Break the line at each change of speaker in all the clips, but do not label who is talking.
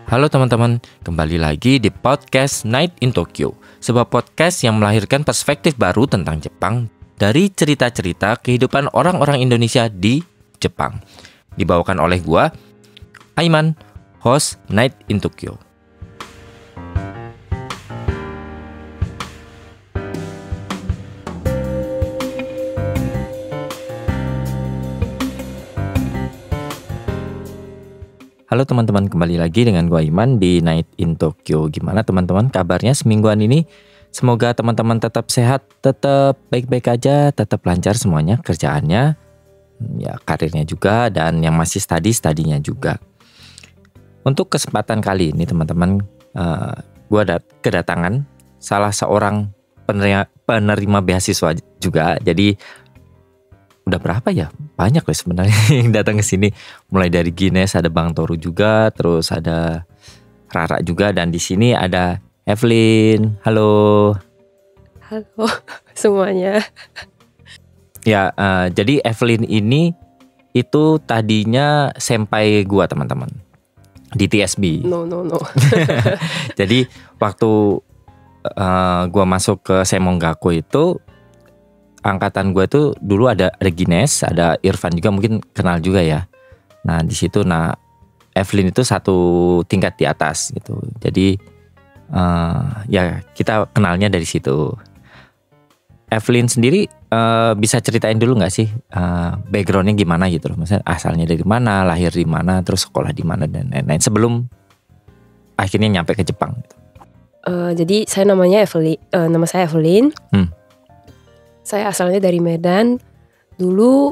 Halo teman-teman, kembali lagi di podcast Night in Tokyo, sebuah podcast yang melahirkan perspektif baru tentang Jepang dari cerita-cerita kehidupan orang-orang Indonesia di Jepang. Dibawakan oleh gua, Aiman, host Night in Tokyo. Halo teman-teman, kembali lagi dengan gua Iman di Night in Tokyo. Gimana teman-teman kabarnya semingguan ini? Semoga teman-teman tetap sehat, tetap baik-baik aja, tetap lancar semuanya, kerjaannya, ya karirnya juga, dan yang masih studinya juga. Untuk kesempatan kali ini teman-teman, gua kedatangan salah seorang penerima beasiswa juga. Jadi udah berapa ya? Banyak loh sebenarnya yang datang ke sini. Mulai dari Gines, ada Bang Toru juga, terus ada Rara juga, dan di sini ada Evelyn. Halo.
Halo semuanya.
Ya, jadi Evelyn ini itu tadinya senpai gua teman-teman di TSB.
No.
Jadi waktu gua masuk ke Semongaku itu, angkatan gue tuh dulu ada Gines, ada Irfan juga, mungkin kenal juga ya. Nah di situ, Evelyn itu satu tingkat di atas gitu. Jadi ya kita kenalnya dari situ. Evelyn sendiri bisa ceritain dulu nggak sih backgroundnya gimana gitu loh? Maksudnya asalnya dari mana, lahir di mana, terus sekolah di mana dan lain-lain sebelum akhirnya nyampe ke Jepang. Gitu.
Jadi nama saya Evelyn. Saya asalnya dari Medan. Dulu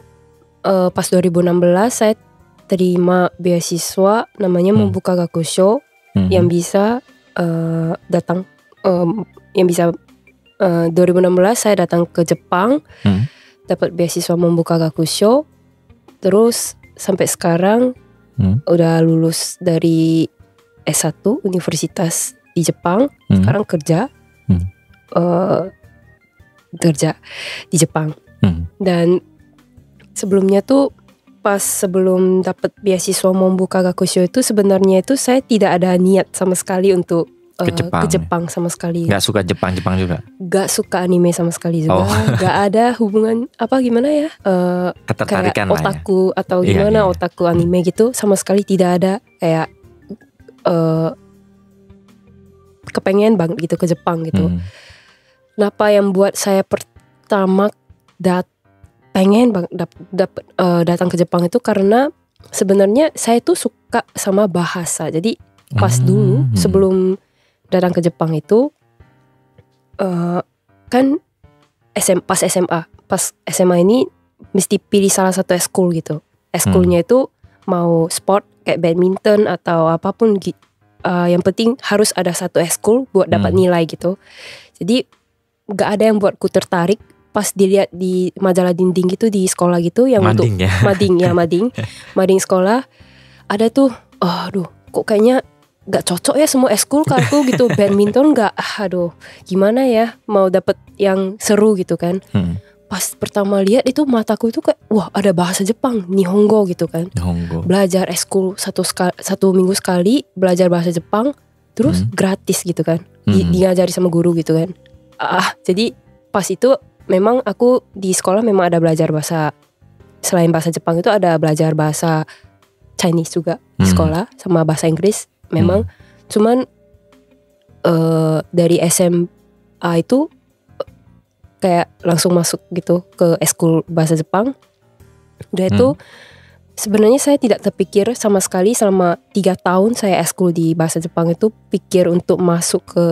pas 2016 saya terima beasiswa namanya Membuka Gakusho yang bisa datang 2016 saya datang ke Jepang, dapat beasiswa Membuka Gakusho. Terus sampai sekarang udah lulus dari S1 Universitas di Jepang. Sekarang kerja di Jepang. Dan sebelumnya tuh pas sebelum dapat beasiswa Membuka Gakusho itu sebenarnya itu saya tidak ada niat sama sekali untuk ke Jepang sama sekali.
Gak suka Jepang juga?
Gak suka anime sama sekali juga. Gak ada hubungan
ketertarikan
kayak otaku ya? Atau gimana otaku anime gitu, sama sekali tidak ada kayak kepengen banget gitu ke Jepang gitu. Kenapa yang buat saya pertama pengen datang ke Jepang itu karena sebenarnya saya tuh suka sama bahasa. Jadi pas dulu sebelum datang ke Jepang itu kan pas SMA ini mesti pilih salah satu eskul gitu. Eskulnya itu mau sport kayak badminton atau apapun gitu. Yang penting harus ada satu eskul buat dapat nilai gitu. Jadi gak ada yang buatku tertarik pas dilihat di majalah dinding gitu di sekolah gitu yang
mading,
untuk mading sekolah ada tuh, kok kayaknya gak cocok ya semua eskul ke aku gitu. Badminton gak, gimana ya mau dapet yang seru gitu kan. Pas pertama lihat itu mataku itu kayak wah ada bahasa Jepang, Nihongo gitu kan. Belajar eskul satu minggu sekali belajar bahasa Jepang, terus gratis gitu kan. Diajari sama guru gitu kan. Jadi pas itu memang aku di sekolah memang ada belajar bahasa, selain bahasa Jepang itu ada belajar bahasa Chinese juga di sekolah sama bahasa Inggris memang. Cuman dari SMA itu kayak langsung masuk gitu ke eskul bahasa Jepang. Udah itu sebenarnya saya tidak terpikir sama sekali selama 3 tahun saya eskul di bahasa Jepang itu pikir untuk masuk ke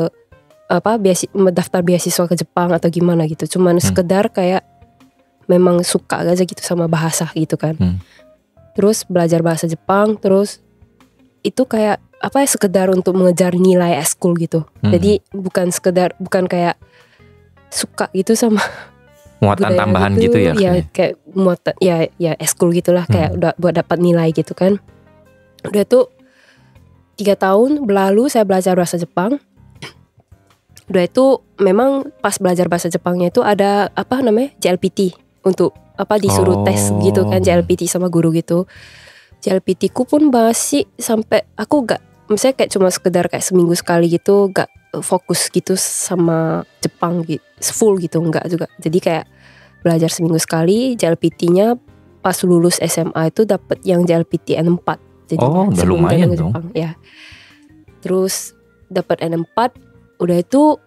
daftar beasiswa ke Jepang atau gimana gitu. Cuman sekedar kayak memang suka aja gitu sama bahasa gitu kan. Terus belajar bahasa Jepang, terus itu kayak sekedar untuk mengejar nilai eskul gitu. Jadi bukan kayak suka gitu sama
muatan tambahan gitu ya.
Ya kayak muatan ya eskul gitulah, kayak udah buat dapat nilai gitu kan. Udah tuh 3 tahun berlalu saya belajar bahasa Jepang. Udah itu memang pas belajar bahasa Jepangnya itu ada JLPT untuk disuruh tes gitu kan, JLPT sama guru gitu. JLPT ku pun masih sampai aku misalnya kayak cuma sekedar kayak seminggu sekali gitu, gak fokus gitu sama Jepang gitu, full gitu enggak juga. Jadi kayak belajar seminggu sekali. JLPT-nya pas lulus SMA itu dapat yang JLPT N4. Jadi
udah
sebelum
lumayan
datang ke
dong.
Jepang, ya. Terus dapat N4, udah itu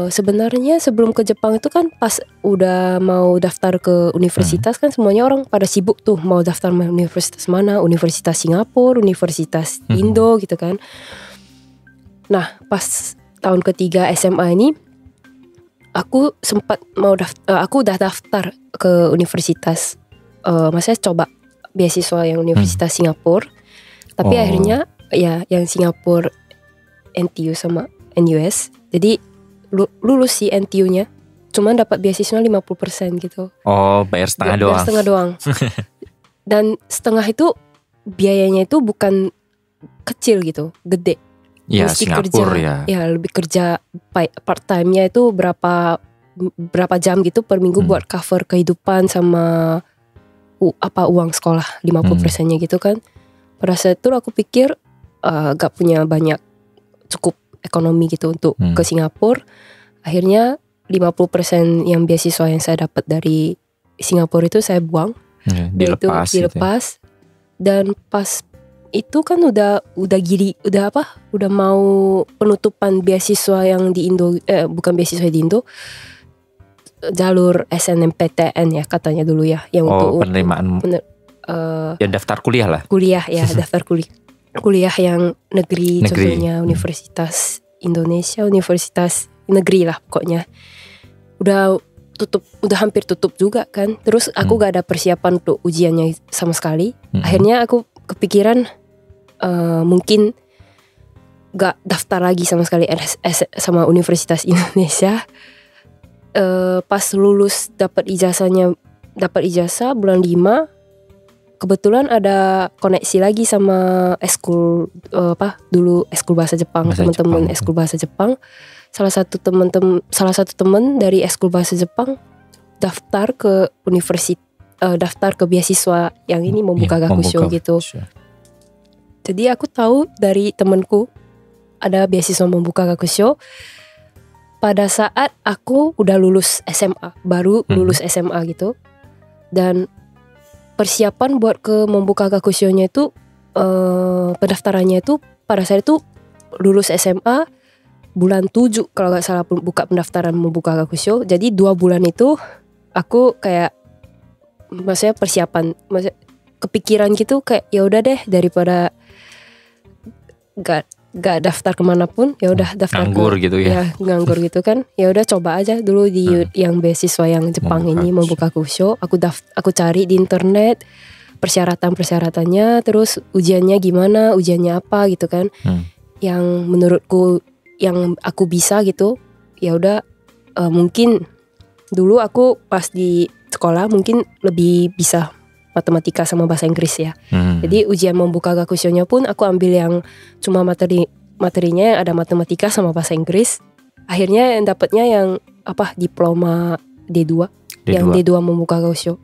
sebenarnya sebelum ke Jepang itu kan pas udah mau daftar ke universitas kan semuanya orang pada sibuk tuh mau daftar universitas mana, Universitas Singapura, Universitas Indo gitu kan. Nah pas tahun ketiga SMA ini aku sempat aku udah daftar ke universitas, maksudnya coba beasiswa yang Universitas Singapura, tapi akhirnya ya yang Singapura NTU sama NUS, jadi lulus si NTU-nya cuman dapat beasiswa 50% gitu.
Bayar setengah doang.
Bayar setengah doang. Dan setengah itu biayanya itu bukan kecil gitu, gede.
Ya
Mesti
Singapura
kerja,
ya.
lebih kerja part time-nya itu berapa jam gitu per minggu buat cover kehidupan sama uang sekolah 50%-nya gitu kan. Pada saat itu aku pikir gak punya banyak cukup ekonomi gitu untuk ke Singapura. Akhirnya 50% yang beasiswa yang saya dapat dari Singapura itu saya buang.
Dilepas
gitu ya. Dan pas itu kan udah mau penutupan beasiswa yang di Indo, bukan beasiswa di Indo, jalur SNMPTN ya katanya dulu ya, yang untuk
penerimaan ya daftar kuliah lah.
Kuliah ya, daftar kuliah yang negeri. Contohnya Universitas Indonesia, Universitas negeri lah pokoknya. Udah hampir tutup juga kan. Terus aku gak ada persiapan untuk ujiannya sama sekali. Akhirnya aku kepikiran mungkin gak daftar lagi sama sekali sama Universitas Indonesia. Pas lulus dapat ijazah bulan 5. Kebetulan ada koneksi lagi sama eskul dulu eskul bahasa Jepang, teman-teman eskul bahasa Jepang. Salah satu teman dari eskul bahasa Jepang daftar ke daftar ke beasiswa yang ini membuka gakusho gitu. Jadi aku tahu dari temanku ada beasiswa membuka gakusho pada saat aku udah lulus SMA, baru lulus SMA gitu. Dan persiapan buat ke membuka gakushonya itu pendaftarannya itu pada saat itu lulus SMA bulan 7 kalau gak salah buka pendaftaran membuka gakusho. Jadi 2 bulan itu aku kayak maksudnya persiapan, maksudnya kepikiran gitu kayak ya udah deh daripada gak daftar kemanapun, ya udah daftar
nganggur gitu ya.
Nganggur gitu kan, ya udah coba aja dulu di yang beasiswa yang Jepang membuka gakusho. Aku cari di internet persyaratannya, terus ujiannya gimana, ujiannya apa gitu kan, yang menurutku yang aku bisa gitu. Ya udah mungkin dulu aku pas di sekolah mungkin lebih bisa matematika sama bahasa Inggris ya. Jadi ujian membuka gakushonya pun aku ambil yang cuma materinya ada matematika sama bahasa Inggris. Akhirnya yang dapatnya yang diploma D2. Yang D2 membuka gakusho.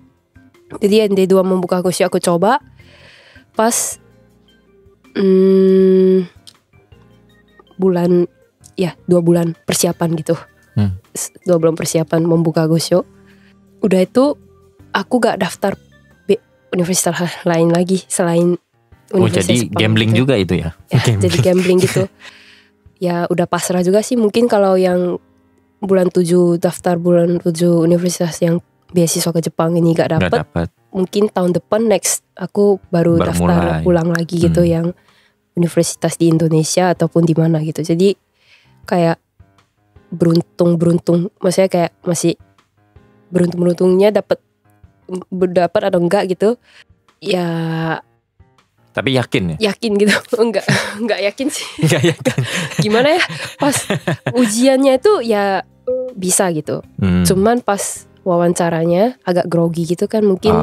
Jadi yang D2 membuka gakusho aku coba pas bulan 2 bulan persiapan gitu. 2 bulan persiapan membuka gakusho. Udah itu aku gak daftar universitas lain lagi selain universitas
jadi
Jepang
gambling
gitu.
Juga itu ya.
Jadi gambling gitu. Ya udah pasrah juga sih. Mungkin kalau yang bulan 7 daftar bulan 7 universitas yang beasiswa ke Jepang ini gak dapet, mungkin tahun depan next aku baru daftar ulang lagi gitu yang universitas di Indonesia ataupun di mana gitu. Jadi kayak beruntung maksudnya kayak masih beruntungnya dapat atau enggak gitu ya.
Tapi yakin ya?
Yakin gitu. enggak yakin sih.
Enggak yakin.
Gimana ya, pas ujiannya itu ya bisa gitu. Cuman pas wawancaranya agak grogi gitu kan. Mungkin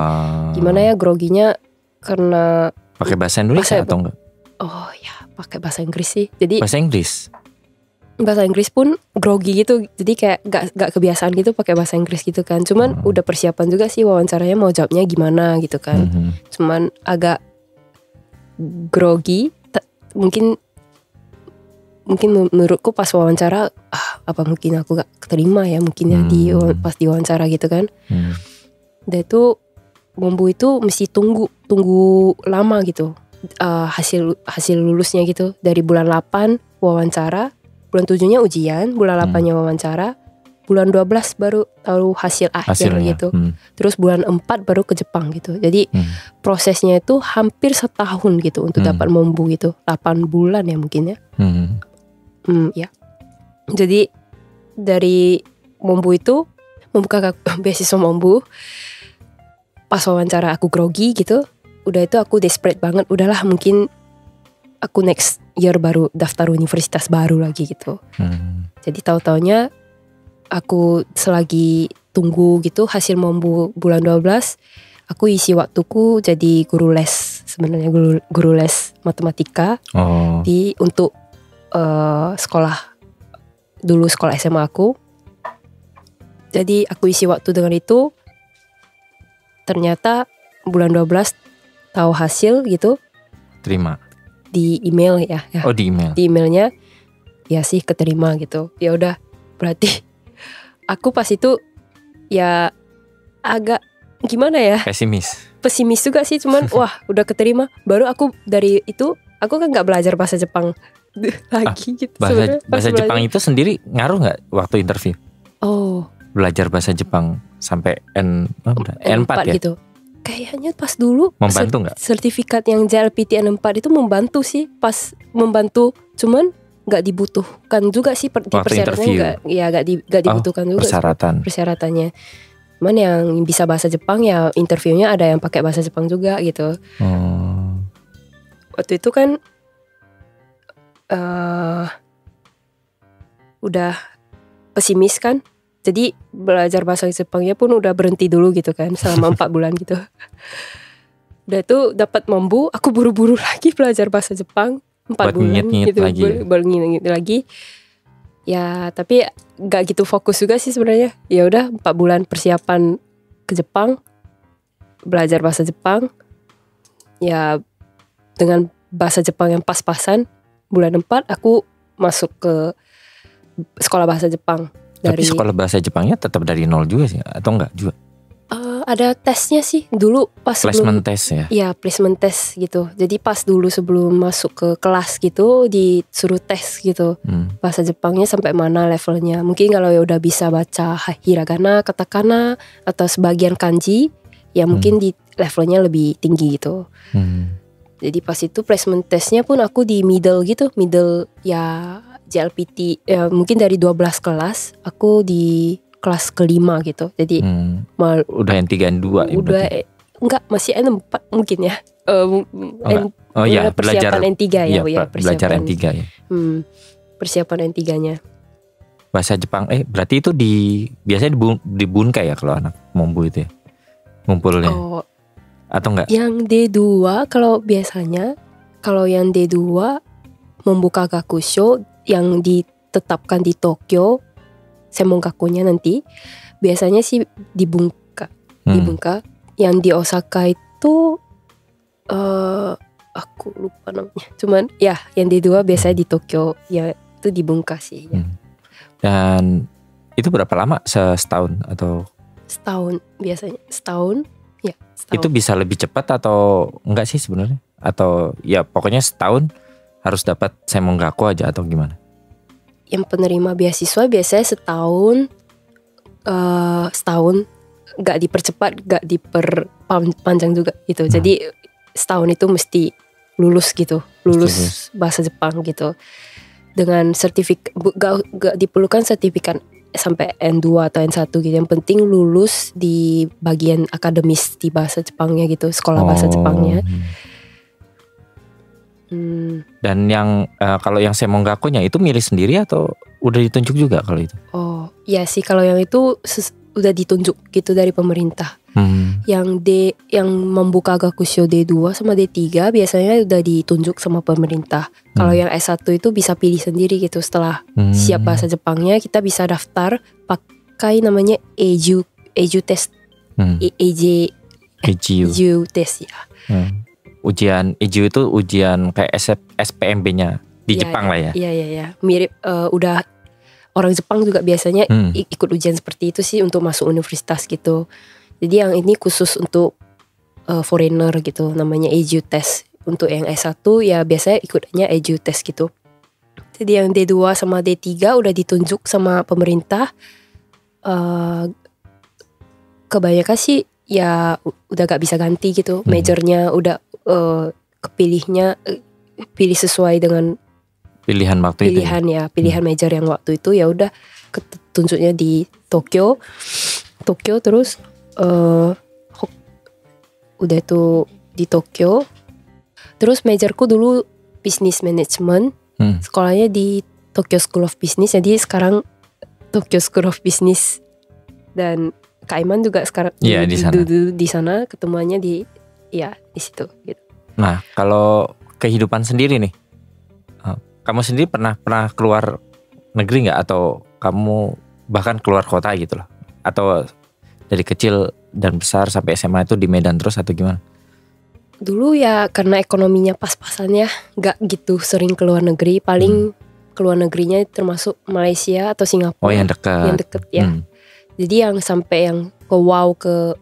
gimana ya groginya karena
pakai bahasa Indonesia atau enggak?
Oh ya pakai bahasa Inggris sih. Jadi bahasa Inggris pun grogi gitu. Jadi kayak gak kebiasaan gitu pakai bahasa Inggris gitu kan. Cuman udah persiapan juga sih wawancaranya mau jawabnya gimana gitu kan. Cuman agak grogi mungkin menurutku pas wawancara apa mungkin aku gak keterima ya mungkin ya pas di wawancara gitu kan. Dan itu Mombu itu mesti tunggu lama gitu hasil lulusnya gitu. Dari bulan 8 wawancara, bulan 7-nya ujian, bulan 8-nya wawancara, bulan 12 baru tahu hasil akhir gitu. Terus bulan 4 baru ke Jepang gitu. Jadi prosesnya itu hampir setahun gitu untuk dapat Mombu gitu. 8 bulan ya mungkin ya. Ya. Jadi dari Mombu itu membuka beasiswa Mombu. Pas wawancara aku grogi gitu, udah itu aku desperate banget, udahlah mungkin aku next year baru daftar universitas baru lagi gitu. Jadi tahu-taunya aku selagi tunggu gitu hasil Mombu bulan 12, aku isi waktuku jadi guru les, sebenarnya guru les matematika untuk sekolah SMA aku. Jadi aku isi waktu dengan itu. Ternyata bulan 12 tahu hasil gitu.
Terima.
Di email ya.
Oh, di email.
Di emailnya ya sih keterima gitu. Ya udah, berarti aku pas itu ya agak gimana ya? Pesimis juga sih, cuman wah udah keterima. Baru aku dari itu aku kan nggak belajar bahasa Jepang lagi gitu.
Bahasa Jepang itu sendiri ngaruh nggak waktu interview?
Oh.
Belajar bahasa Jepang sampai N4 ya?
Gitu. Kayaknya pas dulu
membantu nggak?
Sertifikat yang JLPT N4 itu membantu sih, pas membantu, cuman nggak dibutuhkan juga sih di persyaratannya, nggak dibutuhkan juga persyaratannya. Cuman yang bisa bahasa Jepang ya interviewnya ada yang pakai bahasa Jepang juga gitu. Waktu itu kan udah pesimis kan. Jadi belajar bahasa Jepangnya pun udah berhenti dulu gitu kan selama 4 bulan gitu. Udah itu dapat Mombu, aku buru-buru lagi belajar bahasa Jepang 4 bulan gitu, baru nginget lagi. Ya tapi gak gitu fokus juga sih sebenarnya. Ya udah 4 bulan persiapan ke Jepang, belajar bahasa Jepang. Ya dengan bahasa Jepang yang pas-pasan, bulan 4 aku masuk ke sekolah bahasa Jepang.
Tapi sekolah bahasa Jepangnya tetap dari nol juga sih atau enggak juga?
Ada tesnya sih dulu pas
placement test ya?
Iya, placement test gitu. Jadi pas dulu sebelum masuk ke kelas gitu disuruh tes gitu. Bahasa Jepangnya sampai mana levelnya. Mungkin kalau ya udah bisa baca hiragana, katakana atau sebagian kanji, ya mungkin di levelnya lebih tinggi gitu. Jadi pas itu placement testnya pun aku di middle gitu, middle ya JLPT ya, mungkin dari 12 kelas aku di kelas kelima gitu. Jadi
udah N3 N2 ya
udah enggak, masih N4 mungkin ya. Persiapan N3 ya,
belajar N3 ya.
Persiapan N3-nya.
Bahasa Jepang berarti itu biasanya di Bunkai ya kalau anak Mombu itu ya. Ngumpulnya. Atau enggak?
Yang D2 kalau biasanya, kalau yang D2 membuka Gakusho yang ditetapkan di Tokyo, Semongakunya nanti biasanya sih di Bunka. Yang di Osaka itu aku lupa namanya. Cuman ya yang D2 biasanya di Tokyo, ya itu di Bunka sih ya.
Dan itu berapa lama? Setahun atau?
Setahun biasanya, setahun. Ya, setahun.
Itu bisa lebih cepat atau enggak sih sebenarnya? Atau ya pokoknya setahun harus dapat Semongaku aja atau gimana?
Yang penerima beasiswa biasanya setahun, gak dipercepat, gak diperpanjang juga gitu. Jadi setahun itu mesti lulus gitu, lulus bahasa Jepang gitu. Dengan sertifikat, gak diperlukan sertifikat sampai N2 atau N1 gitu. Yang penting lulus di bagian akademis di bahasa Jepangnya gitu, sekolah bahasa Jepangnya.
Dan yang kalau yang Semongakunya itu milih sendiri atau udah ditunjuk juga kalau itu?
Oh, ya sih kalau yang itu udah ditunjuk gitu dari pemerintah. Yang membuka Gakusho D2 sama D3 biasanya udah ditunjuk sama pemerintah. Kalau yang S1 itu bisa pilih sendiri gitu. Setelah siap bahasa Jepangnya kita bisa daftar pakai namanya Eiju test. Eiju test ya.
ujian IJU itu ujian kayak SPMB-nya di
Iya,
Jepang lah ya.
Iya. Mirip udah orang Jepang juga biasanya ikut ujian seperti itu sih untuk masuk universitas gitu. Jadi yang ini khusus untuk foreigner gitu, namanya EJU test. Untuk yang S1 ya biasanya ikutnya EJU test gitu. Jadi yang D2 sama D3 udah ditunjuk sama pemerintah. Kebanyakan sih ya udah gak bisa ganti gitu. Majornya udah kepilihnya pilih sesuai dengan
pilihan waktu
pilihan
itu.
Pilihan major yang waktu itu ya udah ketunjuknya di Tokyo terus udah itu di Tokyo. Terus majorku dulu business management, sekolahnya di Tokyo School of Business. Jadi sekarang Tokyo School of Business, dan Kak Iman juga sekarang di sana ketemuannya di situ gitu.
Nah, kalau kehidupan sendiri nih, kamu sendiri pernah keluar negeri nggak, atau kamu bahkan keluar kota gitu loh, atau dari kecil dan besar sampai SMA itu di Medan terus atau gimana?
Dulu ya karena ekonominya pas-pasan ya, gak gitu sering keluar negeri. Paling keluar negerinya termasuk Malaysia atau Singapura.
Oh, yang dekat.
Yang deket ya. Jadi yang sampai yang ke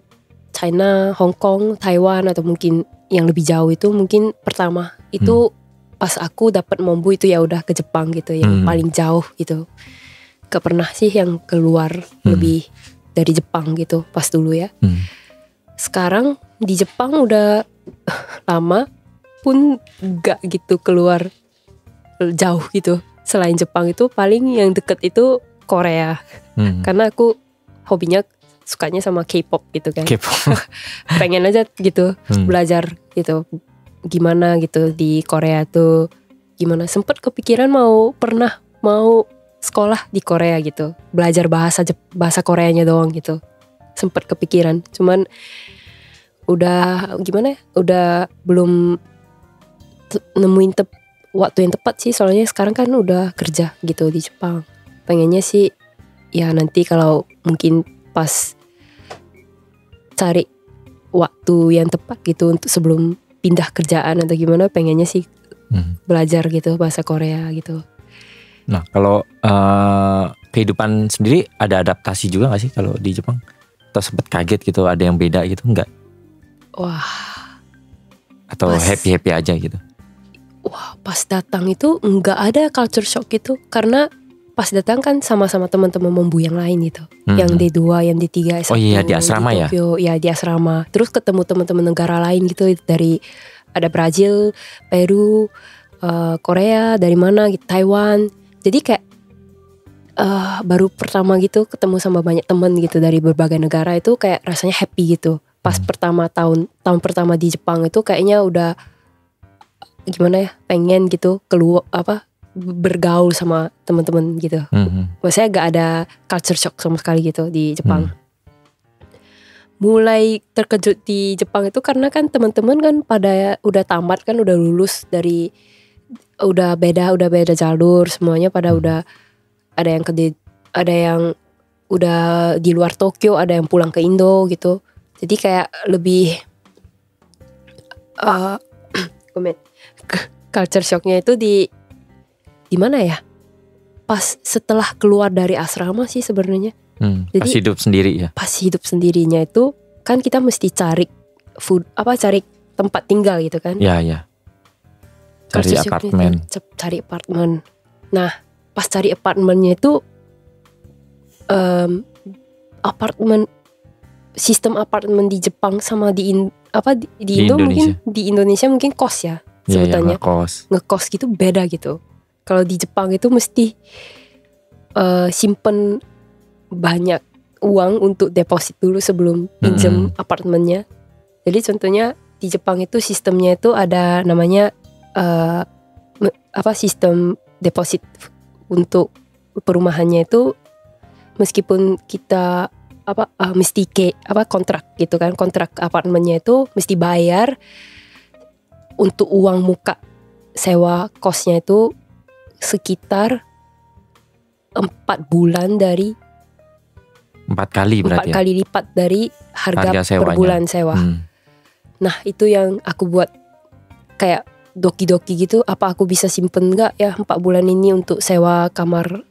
China, Hong Kong, Taiwan, atau mungkin yang lebih jauh itu mungkin pertama itu pas aku dapat Mombu itu ya udah ke Jepang gitu, yang paling jauh gitu. Gak pernah sih yang keluar lebih dari Jepang gitu pas dulu ya. Sekarang di Jepang udah lama pun gak gitu keluar jauh gitu. Selain Jepang itu paling yang deket itu Korea. Karena aku hobinya sukanya sama K-pop gitu kan. Pengen aja gitu belajar gitu. Gimana gitu di Korea tuh gimana. Sempet kepikiran mau sekolah di Korea gitu. Belajar bahasa Koreanya doang gitu. Sempet kepikiran. Cuman udah gimana ya, udah belum nemuin waktu yang tepat sih. Soalnya sekarang kan udah kerja gitu di Jepang. Pengennya sih ya nanti kalau mungkin pas cari waktu yang tepat gitu untuk sebelum pindah kerjaan atau gimana, pengennya sih belajar gitu bahasa Korea gitu.
Nah, kalau kehidupan sendiri ada adaptasi juga gak sih kalau di Jepang? Atau sempet kaget gitu, ada yang beda gitu, enggak?
Wah.
Atau happy-happy aja gitu?
Wah, pas datang itu enggak ada culture shock gitu. Karena pas datang kan sama-sama teman-teman Mombu yang lain gitu. Yang D2, yang D3, S1.
Oh iya, di asrama
di Tokyo, ya? Ya di asrama. Terus ketemu teman-teman negara lain gitu. Ada Brazil, Peru, Korea, dari mana gitu, Taiwan. Jadi kayak baru pertama gitu ketemu sama banyak teman gitu dari berbagai negara, itu kayak rasanya happy gitu. Pas tahun pertama di Jepang itu kayaknya udah gimana ya, pengen gitu keluar bergaul sama teman-teman gitu. Maksudnya gak ada culture shock sama sekali gitu di Jepang. Mulai terkejut di Jepang itu karena kan teman-teman kan pada udah tamat kan, udah lulus dari udah beda jalur semuanya, pada udah ada yang udah di luar Tokyo, ada yang pulang ke Indo gitu. Jadi kayak lebih culture shocknya itu di mana ya? Pas setelah keluar dari asrama sih sebenarnya.
Jadi pas hidup sendiri ya.
Pas hidup sendirinya itu kan kita mesti cari cari tempat tinggal gitu kan?
Ya. Cari apartemen.
Cari apartemen. Nah, pas cari apartemennya itu sistem apartemen di Jepang sama di Indo
Indonesia.
Mungkin di Indonesia mungkin kos ya sebutannya. Ngekos gitu beda gitu. Kalau di Jepang itu mesti simpen banyak uang untuk deposit dulu sebelum pinjam apartemennya. Jadi contohnya di Jepang itu sistemnya itu ada namanya sistem deposit untuk perumahannya itu, meskipun kita mesti kontrak gitu kan, kontrak apartemennya itu mesti bayar untuk uang muka sewa kosnya itu sekitar 4 bulan dari
4 kali berarti
4 kali lipat dari harga per
sewanya.
bulan sewa. Nah itu yang aku buat kayak doki-doki gitu, apa aku bisa simpen nggak ya 4 bulan ini untuk sewa kamar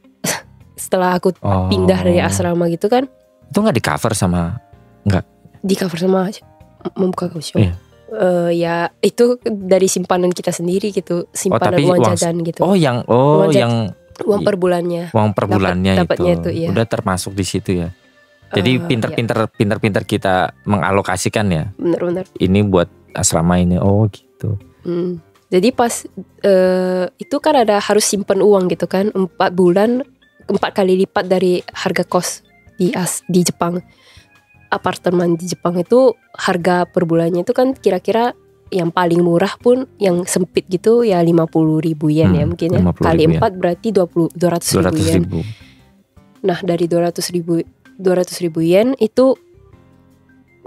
setelah aku pindah dari asrama gitu kan.
Itu nggak di cover sama
Di cover sama membuka kausio.
Iya.
Ya itu dari simpanan kita sendiri gitu, simpanan
tapi
uang jajan gitu. Uang per bulannya.
Uang per bulannya
dapatnya
itu
iya.
udah termasuk di situ ya. Jadi pinter-pinter kita mengalokasikan ya.
Bener-bener.
Ini buat asrama ini. Oh gitu.
Jadi pas itu kan ada harus simpen uang gitu kan, 4 bulan 4 kali lipat dari harga kos di Jepang. Apartemen di Jepang itu harga per bulannya itu kan kira-kira yang paling murah pun yang sempit gitu ya 50.000 yen ya mungkin ya. Kali 4 berarti 200.000 yen. Nah dari 200.000 yen itu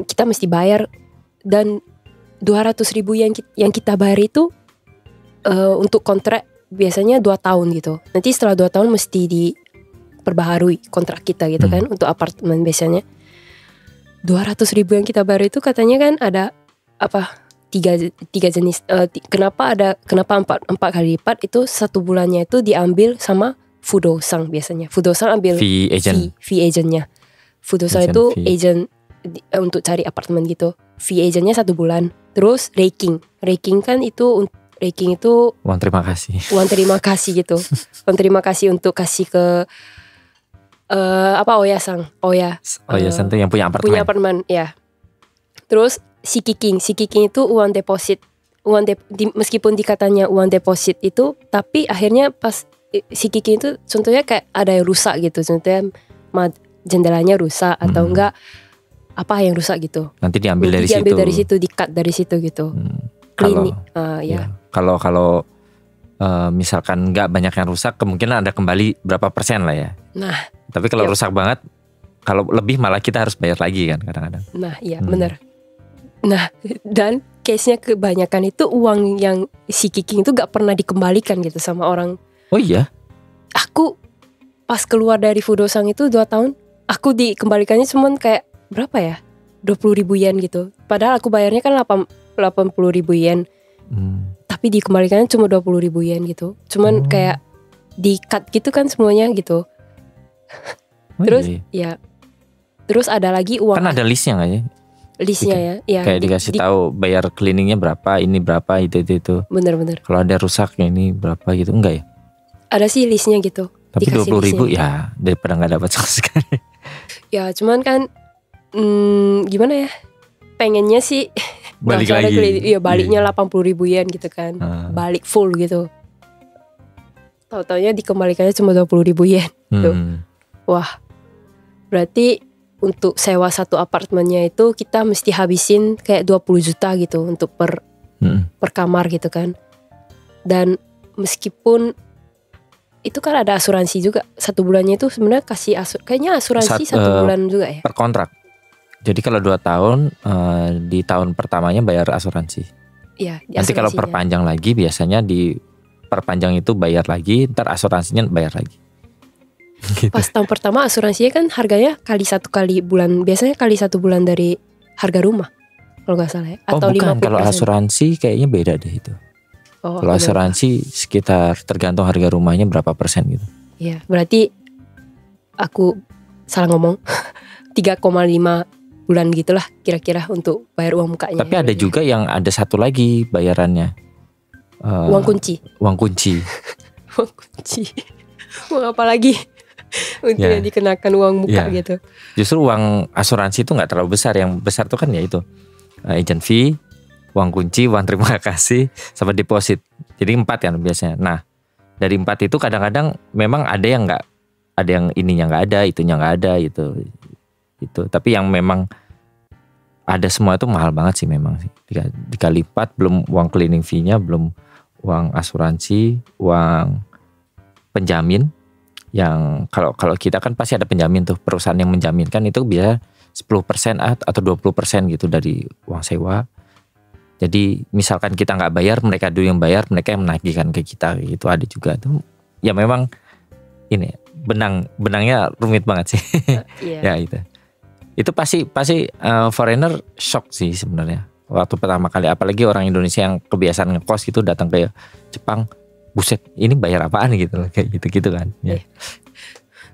kita mesti bayar, dan 200.000 yang kita bayar itu untuk kontrak biasanya 2 tahun gitu. Nanti setelah 2 tahun mesti diperbaharui kontrak kita gitu kan, untuk apartemen biasanya. 200.000 yang kita bayar itu katanya kan ada tiga jenis. Kenapa 4 kali lipat itu 1 bulannya itu diambil sama Fudosang biasanya. Fudosang ambil fee agentnya. Fudosang itu agent untuk cari apartemen gitu. Fee agentnya 1 bulan. Terus raking kan itu
uang terima kasih.
Uang terima kasih gitu. Uang terima kasih untuk kasih ke Oya-san tuh yang punya apartemen ya. Terus Shikiking itu uang deposit. Meskipun dikatanya uang deposit itu, tapi akhirnya pas Shikiking itu contohnya kayak ada yang rusak gitu. Contohnya jendelanya rusak atau enggak apa yang rusak gitu.
Nanti diambil dari
situ, di-cut dari situ gitu. Klinik ya.
Kalau misalkan nggak banyak yang rusak, kemungkinan ada kembali berapa persen lah ya. Nah, tapi kalau rusak banget, kalau lebih malah kita harus bayar lagi kan kadang-kadang.
Nah, iya benar. Nah, dan case-nya kebanyakan itu uang yang si Kiking itu nggak pernah dikembalikan gitu sama orang.
Oh iya?
Aku pas keluar dari Fudosang itu 2 tahun, aku dikembalikannya cuman kayak berapa ya? 20.000 yen gitu. Padahal aku bayarnya kan 80.000 yen. Tapi dikembalikannya cuma 20.000 yen gitu. Cuman kayak di-cut gitu kan semuanya gitu. Terus ya. Terus ada lagi uang.
Kan ada listnya gak ya?
Listnya ya.
Kayak dikasih tahu bayar cleaningnya berapa, ini berapa, itu.
Bener.
Kalau ada rusaknya ini berapa gitu, enggak ya?
Ada sih listnya gitu.
Tapi 20.000 ya daripada gak dapat sama sekali.
Ya cuman kan gimana ya? Pengennya sih
balik lagi.
Iya baliknya 80.000 yen gitu kan. Balik full gitu. Tahu-taunya dikembalikannya cuma 20.000 yen gitu. Wah, berarti untuk sewa 1 apartemennya itu kita mesti habisin kayak 20 juta gitu untuk per kamar gitu kan. Dan meskipun itu kan ada asuransi juga, 1 bulannya itu sebenarnya kasih kayaknya asuransi 1 bulan juga ya.
Per kontrak. Jadi kalau 2 tahun di tahun pertamanya bayar asuransi.
Iya.
Nanti kalau perpanjang lagi biasanya di perpanjang itu bayar lagi, ntar asuransinya bayar lagi. Gitu.
Pas tahun pertama asuransinya kan harganya kali 1 bulan, biasanya kali 1 bulan dari harga rumah kalau nggak salah ya. Atau
bukan,
50%.
kalau asuransi kayaknya beda deh itu. Kalau asuransi sekitar tergantung harga rumahnya berapa persen gitu.
Iya, berarti aku salah ngomong. 3,5 bulan gitulah kira-kira untuk bayar uang mukanya.
Tapi ada juga yang ada satu lagi bayarannya.
Uang kunci.
Uang kunci.
Uang kunci. Uang apa lagi? Untuk yang dikenakan uang muka gitu.
Justru uang asuransi itu nggak terlalu besar. Yang besar tuh kan ya itu agent fee, uang kunci, uang terima kasih, sama deposit. Jadi 4 kan biasanya. Nah dari 4 itu kadang-kadang memang ada yang nggak, ada yang ininya nggak ada, itunya nggak ada itu. Tapi yang memang ada semua itu mahal banget sih memang sih. Dikali 4 belum uang cleaning fee-nya, belum uang asuransi, uang penjamin. Yang kalau kita kan pasti ada penjamin tuh, perusahaan yang menjaminkan itu biasa 10% atau 20% gitu dari uang sewa. Jadi misalkan kita nggak bayar, mereka dulu yang bayar, mereka yang menagihkan ke kita gitu. Ada juga tuh. Ya memang ini benangnya rumit banget sih. Ya itu. Itu pasti foreigner shock sih sebenarnya. waktu pertama kali, apalagi orang Indonesia yang kebiasaan ngekos gitu datang ke Jepang, buset ini bayar apaan gitu loh, kayak gitu-gitu kan ya.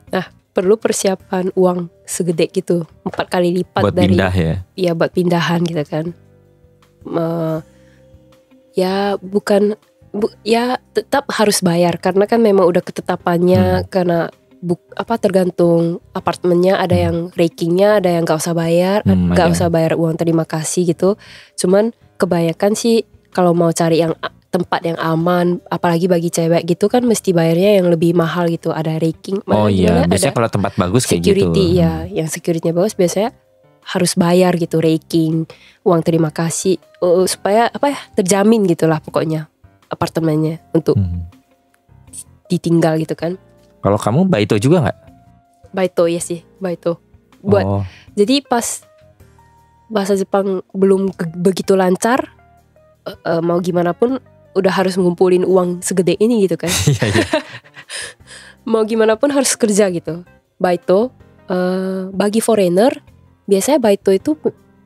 Nah, perlu persiapan uang segede gitu 4 kali lipat
Buat
dari
pindah ya.
ya buat pindahan gitu kan. Ya bukan ya tetap harus bayar karena kan memang udah ketetapannya karena tergantung apartemennya, ada yang rankingnya, ada yang nggak usah bayar, nggak usah bayar uang terima kasih gitu. Cuman kebanyakan sih kalau mau cari yang tempat yang aman, apalagi bagi cewek gitu kan mesti bayarnya yang lebih mahal gitu, ada ranking.
Oh iya, biasanya kalau tempat bagus kayak gitu.
Security ya, yang securitynya bagus biasanya harus bayar gitu, ranking, uang terima kasih supaya terjamin gitulah pokoknya apartemennya untuk ditinggal gitu kan.
Kalau kamu baito juga nggak?
Baito ya sih, baito. Buat jadi pas bahasa Jepang belum begitu lancar, mau gimana pun udah harus ngumpulin uang segede ini gitu kan. Mau gimana pun harus kerja gitu. Baito bagi foreigner biasanya baito itu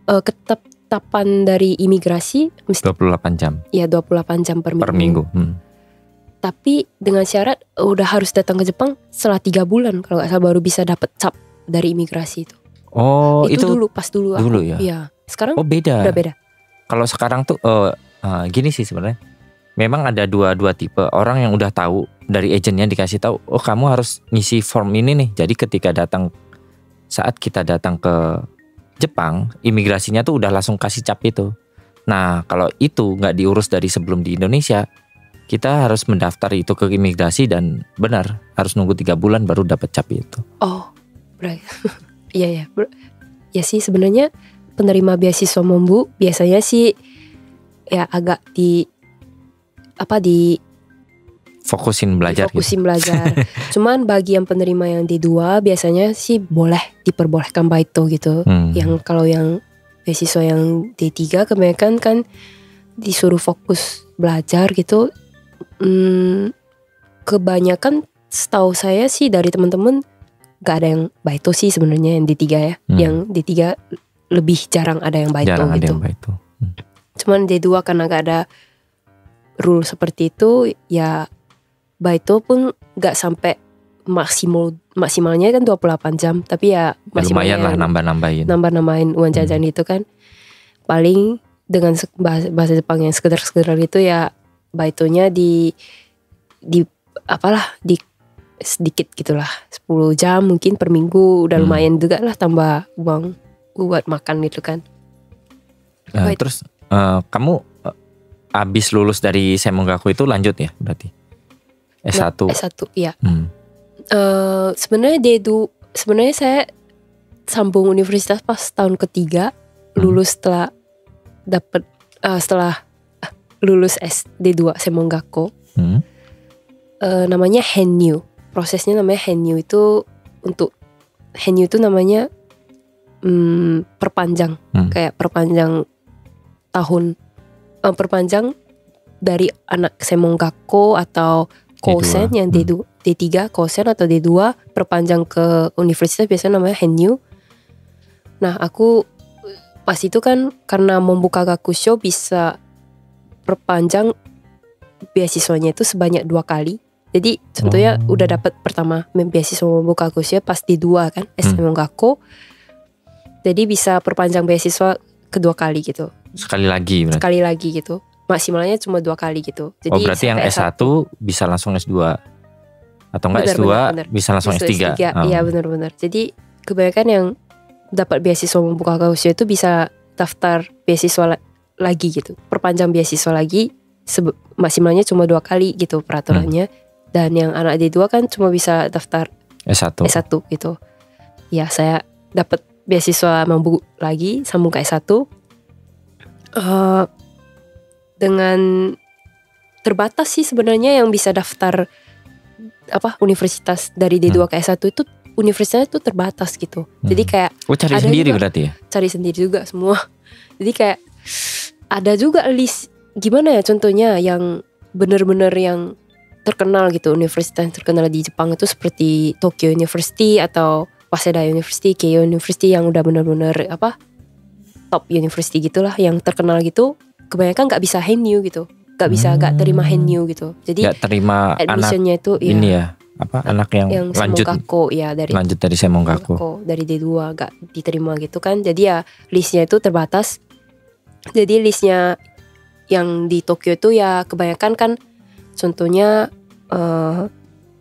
ketetapan dari imigrasi mesti
28 jam.
Iya, 28 jam per minggu. Tapi dengan syarat udah harus datang ke Jepang setelah 3 bulan kalau nggak salah baru bisa dapat cap dari imigrasi itu.
Oh, itu
dulu pas dulu aku.
Ya.
Iya. Sekarang
beda.
Udah beda.
Kalau sekarang tuh gini sih sebenarnya. Memang ada dua tipe orang yang udah tahu dari agennya dikasih tahu, oh kamu harus ngisi form ini nih. Jadi ketika saat kita datang ke Jepang, imigrasinya tuh udah langsung kasih cap itu. Nah, kalau itu nggak diurus dari sebelum di Indonesia, kita harus mendaftar itu ke imigrasi dan benar harus nunggu 3 bulan baru dapat cap itu.
Oh, berarti iya. Ya sih sebenarnya penerima beasiswa Mombu biasanya sih ya agak
fokusin belajar.
Cuman bagi yang penerima yang D2 biasanya sih diperbolehkan baito gitu. Yang kalau yang beasiswa yang D3 kebanyakan kan disuruh fokus belajar gitu. Kebanyakan setahu saya sih dari teman-teman gak ada yang baito sih sebenarnya yang D3 ya. Yang D3 lebih jarang ada yang baito gitu. Cuman D2 karena gak ada rule seperti itu ya, baito pun gak sampai maksimalnya kan 28 jam, tapi ya
lumayan lah nambah-nambahin
uang jajan itu kan. Paling dengan bahasa Jepang yang sekedar gitu ya, baitonya di sedikit gitulah, 10 jam mungkin per minggu udah lumayan juga lah, tambah uang buat makan gitu kan.
Terus kamu abis lulus dari Semongaku itu lanjut ya berarti S1?
S1 iya. Sebenarnya sebenarnya saya sambung universitas pas tahun ketiga, lulus setelah lulus SD2 Semongaku. Namanya Hennyu. Prosesnya namanya Hennyu itu Hennyu itu namanya perpanjang, kayak perpanjang tahun, perpanjang dari anak Semongaku atau Kosen yang D3 Kosen atau D2 perpanjang ke universitas biasanya namanya Hennyu. Nah aku pas itu kan karena membuka gakusho bisa perpanjang beasiswanya itu sebanyak 2 kali. Jadi contohnya udah dapat pertama beasiswa membuka gakusho pas D2 kan Semongaku. Jadi bisa perpanjang beasiswa kedua kali gitu. Sekali lagi gitu. Maksimalnya cuma 2 kali gitu. Jadi
berarti yang S1 bisa langsung S2 atau enggak S2 bener. Bisa langsung S3.
Iya benar. Jadi kebanyakan yang dapat beasiswa membuka gakusho itu bisa daftar beasiswa lagi gitu. Perpanjang beasiswa lagi maksimalnya cuma 2 kali gitu peraturannya. Dan yang anak D2 kan cuma bisa daftar S1 gitu. Ya saya dapat beasiswa membuka lagi sambung ke S1. Dengan terbatas sih sebenarnya yang bisa daftar universitas dari D2 ke S1 itu universitasnya tuh terbatas gitu. Jadi kayak
cari sendiri juga, berarti ya?
Cari sendiri juga semua. Jadi kayak ada juga list gimana ya, contohnya yang benar-benar yang terkenal gitu, universitas yang terkenal di Jepang itu seperti Tokyo University atau Waseda University, Keio University yang udah benar-benar top university gitulah, yang terkenal gitu, kebanyakan nggak bisa Hanyu gitu, nggak terima Hanyu gitu. Jadi
Nggak terima
admissionnya itu
ini ya, anak yang lanjut
Semongaku ya, dari
Semongaku
dari D2 gak diterima gitu kan. Jadi ya listnya itu terbatas. Jadi listnya yang di Tokyo itu ya kebanyakan kan, contohnya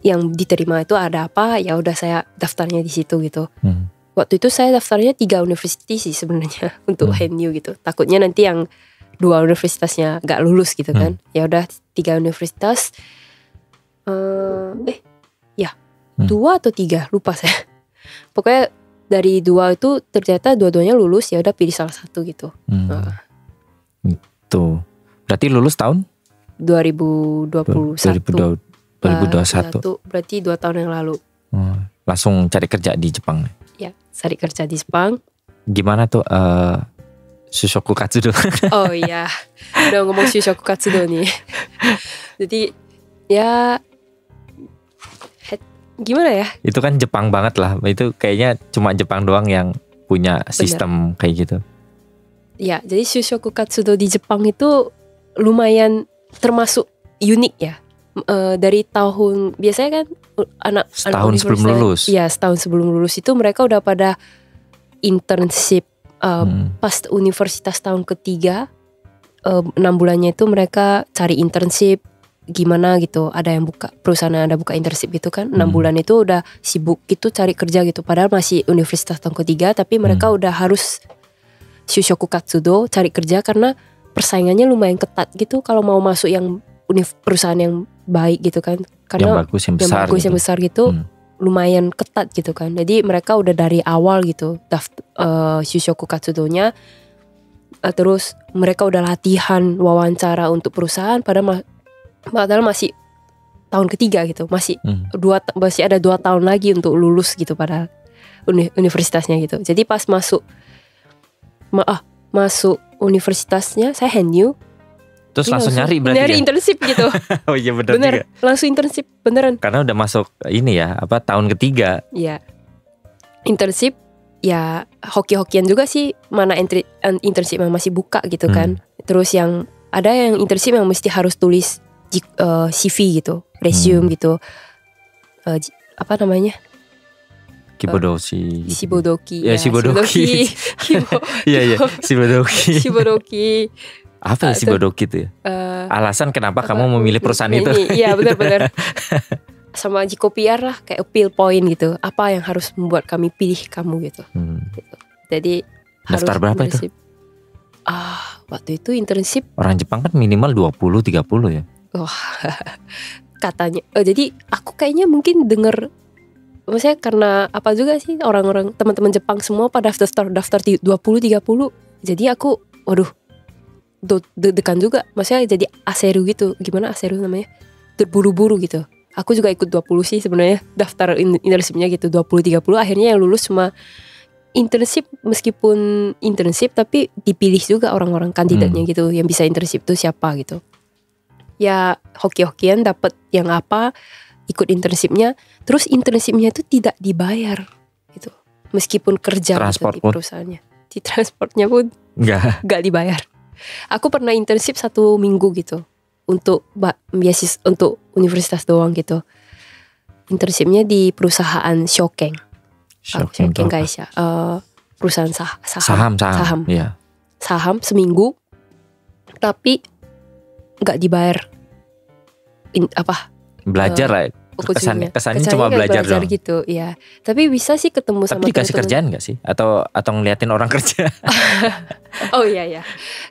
yang diterima itu ada apa, ya udah saya daftarnya di situ gitu. Waktu itu saya daftarnya 3 universitas sih sebenarnya untuk Hanyu gitu. Takutnya nanti yang 2 universitasnya gak lulus gitu kan. Ya udah 3 universitas. 2 atau 3 lupa saya. Pokoknya dari 2 itu ternyata dua-duanya lulus, ya udah pilih salah satu gitu.
Itu berarti lulus tahun
2021.
2021.
Berarti 2 tahun yang lalu.
Langsung cari kerja di Jepang.
Ya, cari kerja di Jepang.
Gimana tuh Shushoku Katsudo?
Oh iya, udah ngomong Shushoku Katsudo nih. Jadi ya gimana ya?
Itu kan Jepang banget lah. Itu kayaknya cuma Jepang doang yang punya sistem kayak gitu.
Ya, jadi Shushoku Katsudo di Jepang itu lumayan termasuk unik ya. Dari tahun, biasanya kan anak
setahun sebelum lulus.
Iya, setahun sebelum lulus itu mereka udah pada internship. Pas universitas tahun ketiga, 6 bulannya itu mereka cari internship gimana gitu. Ada yang buka perusahaan, yang ada buka internship gitu kan. 6 bulan itu udah sibuk gitu cari kerja gitu. Padahal masih universitas tahun ketiga, tapi mereka udah harus Shushoku Katsudo cari kerja karena persaingannya lumayan ketat gitu kalau mau masuk yang perusahaan yang baik gitu kan. Karena
yang bagus, yang besar
gitu. Lumayan ketat gitu kan. Jadi mereka udah dari awal gitu Shushoku Katsudo-nya. Terus mereka udah latihan wawancara untuk perusahaan padahal masih tahun ketiga gitu. Masih ada 2 tahun lagi untuk lulus gitu padahal universitasnya gitu. Jadi pas masuk universitasnya saya Hanyu.
Terus langsung nyari berarti
nyari internship gitu.
Oh iya bener juga.
Langsung internship beneran.
Karena udah masuk ini ya, tahun ketiga.
Iya. Internship ya hoki-hokian juga sih, mana internship yang masih buka gitu kan. Terus yang ada yang internship yang mesti harus tulis CV gitu, resume gitu. Apa namanya? Shibodoki.
Ya, Shibodoki. Iya, Shibodoki. Apa ya Shibodoki itu ya? Alasan kenapa kamu memilih perusahaan itu?
Iya benar-benar. Sama Jiko PR lah, kayak appeal point gitu. Apa yang harus membuat kami pilih kamu gitu. Gitu. Jadi
daftar
harus
berapa itu?
Waktu itu internship.
Orang Jepang kan minimal 20-30 ya.
Katanya. Jadi aku kayaknya mungkin denger, maksudnya karena apa juga sih, orang-orang teman-teman Jepang semua pada daftar 20-30. Jadi aku deg-degan juga, maksudnya jadi aseru gitu. Gimana aseru namanya? Terburu-buru gitu. Aku juga ikut 20 sih sebenarnya, daftar internshipnya gitu 20-30. Akhirnya yang lulus cuma internship, meskipun internship tapi dipilih juga orang-orang kandidatnya gitu, yang bisa internship tuh siapa gitu. Ya hoki-hokian dapat yang apa, ikut internshipnya. Terus internshipnya itu tidak dibayar gitu, meskipun kerja gitu di perusahaannya. Di transportnya pun nggak dibayar. Aku pernah internship 1 minggu gitu untuk beasiswa untuk universitas doang gitu. Internshipnya di perusahaan Shoken. Shoken guys ya, perusahaan saham.
Iya.
Saham seminggu, tapi nggak dibayar.
Belajar lah. Kesannya cuma belajar doang
gitu ya. Tapi bisa sih ketemu sama
tapi dikasih kerjaan gak sih? Atau ngeliatin orang kerja?
Oh iya.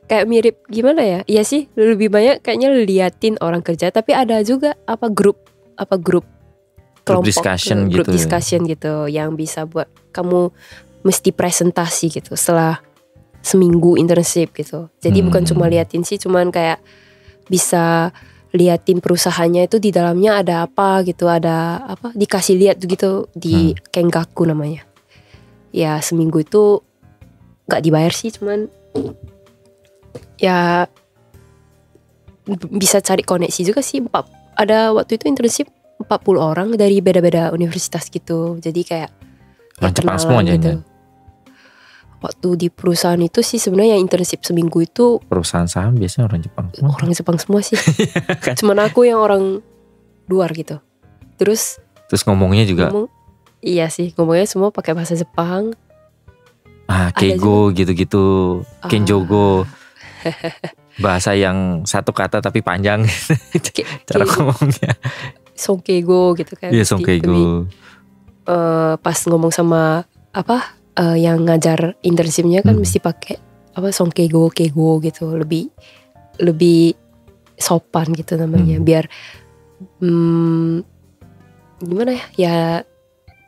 Kayak mirip gimana ya? Iya sih, lebih banyak kayaknya liatin orang kerja. Tapi ada juga grup kelompok,
group
discussion gitu, yang bisa buat kamu mesti presentasi gitu setelah seminggu internship gitu. Jadi bukan cuma liatin sih, cuman kayak bisa liatin perusahaannya itu di dalamnya ada apa gitu, ada apa, dikasih lihat gitu di Kengaku namanya. Ya seminggu itu nggak dibayar sih, cuman ya bisa cari koneksi juga sih. Ada waktu itu internship 40 orang dari beda-beda universitas gitu, jadi kayak
orang Jepang semua
gitu. waktu di perusahaan itu sih sebenarnya yang internship seminggu itu
Perusahaan saham biasanya orang Jepang semua.
orang Jepang semua sih.
Kan?
Cuman aku yang orang luar gitu. Terus
ngomongnya juga
iya sih, ngomongnya semua pakai bahasa Jepang.
keigo gitu-gitu, kenjogo. Bahasa yang satu kata tapi panjang. Cara ngomongnya.
Sonkeigo gitu kan.
Iya, sonkeigo.
Pas ngomong sama yang ngajar internshipnya kan mesti pakai sonkeigo keigo gitu, lebih sopan gitu namanya, biar gimana ya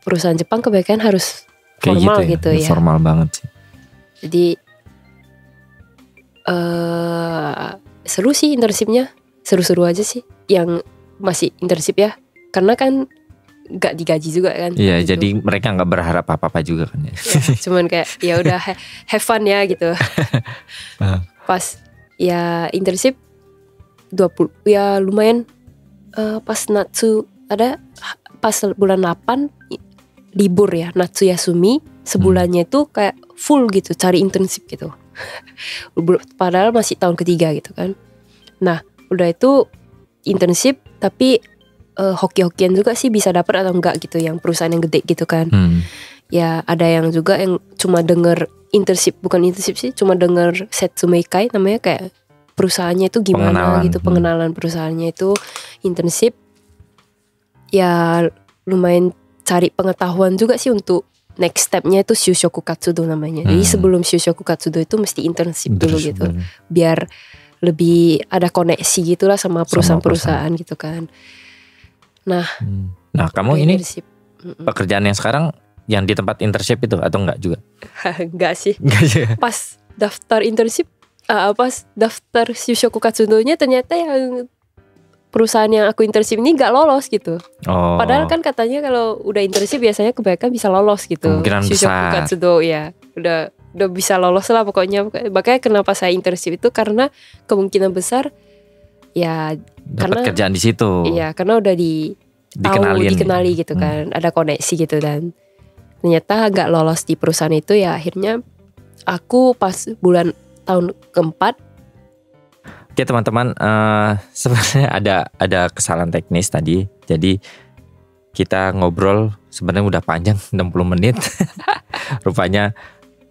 perusahaan Jepang kebanyakan harus formal gitu ya.
Formal banget sih.
Jadi seru sih internshipnya, seru-seru aja sih yang masih internship ya, karena kan gak digaji juga kan.
Iya,
gitu.
jadi mereka gak berharap apa-apa juga kan ya.
Cuman kayak ya udah have fun ya gitu. Pas ya internship 20 ya lumayan, pas Natsu ada pas bulan 8 libur ya, Natsu Yasumi sebulannya itu kayak full gitu cari internship gitu. Padahal masih tahun ketiga gitu kan. Nah udah itu internship tapi hoki-hokian juga sih bisa dapat atau enggak gitu, yang perusahaan yang gede gitu kan. Ya ada yang juga yang cuma denger internship, bukan internship sih, cuma denger Setsumeikai namanya, kayak perusahaannya itu gimana gitu, pengenalan perusahaannya itu internship. Ya lumayan cari pengetahuan juga sih untuk next stepnya itu Shushoku Katsudo namanya. Jadi sebelum Shushoku Katsudo itu mesti internship dulu gitu, biar lebih ada koneksi gitulah sama perusahaan-perusahaan gitu kan. Nah
kamu ini pekerjaan yang sekarang yang di tempat internship itu atau enggak juga?
Enggak sih. Pas daftar internship, pas daftar Shushoku Katsudo-nya ternyata yang perusahaan yang aku internship ini gak lolos gitu. Padahal kan katanya kalau udah internship biasanya kebanyakan bisa lolos gitu.
Kemungkinan
Shushoku
besar.
Katsudo ya udah bisa lolos lah pokoknya. Makanya kenapa saya internship itu karena kemungkinan besar ya
dapat kerjaan di situ.
Iya, karena udah dikenali gitu kan, ada koneksi gitu, dan ternyata gak lolos di perusahaan itu. Ya akhirnya aku pas tahun keempat.
Oke teman-teman, sebenarnya ada kesalahan teknis tadi. Jadi kita ngobrol sebenarnya udah panjang 60 menit. Rupanya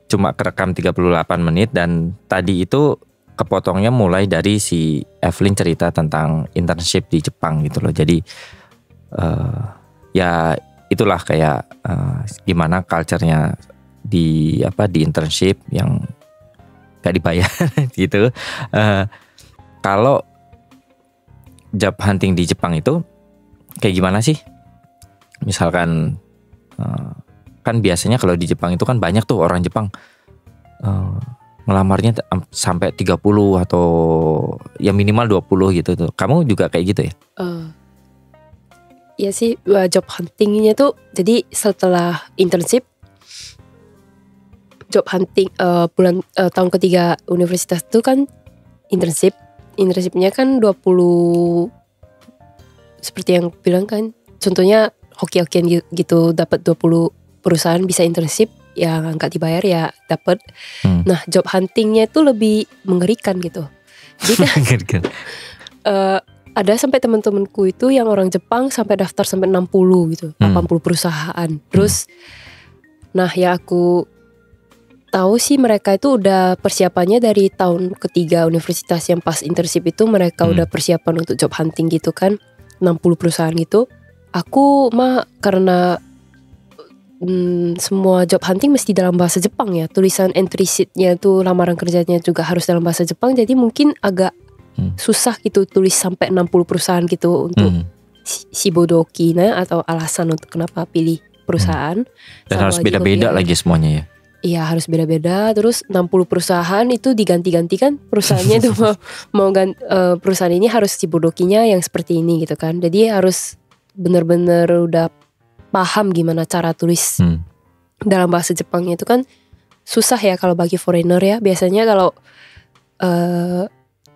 cuma kerekam 38 menit, dan tadi itu kepotongnya mulai dari si Evelyn cerita tentang internship di Jepang gitu loh. Jadi ya itulah kayak gimana culture-nya di internship yang gak dibayar gitu. Kalau job hunting di Jepang itu kayak gimana sih? Misalkan kan biasanya kalau di Jepang itu kan banyak tuh orang Jepang ngelamarnya sampai 30 atau ya minimal 20 gitu tuh. Kamu juga kayak gitu ya?
Ya sih, job huntingnya tuh jadi setelah internship, job hunting tahun ketiga universitas itu kan internshipnya kan 20, seperti yang bilang kan, contohnya hoki-hokian gitu, dapat 20 perusahaan bisa internship, ya nggak dibayar ya dapat. Nah job huntingnya itu lebih mengerikan gitu. Jadi kan ada sampai teman-temanku itu yang orang Jepang sampai daftar sampai 60 gitu, 80 perusahaan. Terus nah ya aku tahu sih mereka itu udah persiapannya dari tahun ketiga universitas, yang pas internship itu mereka udah persiapan untuk job hunting gitu kan, 60 perusahaan gitu. Aku mah karena semua job hunting mesti dalam bahasa Jepang ya, tulisan entry sheet-nya tuh, lamaran kerjanya juga harus dalam bahasa Jepang, jadi mungkin agak susah gitu tulis sampai 60 perusahaan gitu untuk shibodoki atau alasan untuk kenapa pilih perusahaan.
Dan harus beda-beda lagi semuanya ya.
Iya harus beda-beda. Terus 60 perusahaan itu diganti-ganti kan perusahaannya itu mau perusahaan ini harus shibodokinya yang seperti ini gitu kan. Jadi harus benar-benar udah paham gimana cara tulis dalam bahasa Jepangnya itu kan susah ya kalau bagi foreigner ya. Biasanya kalau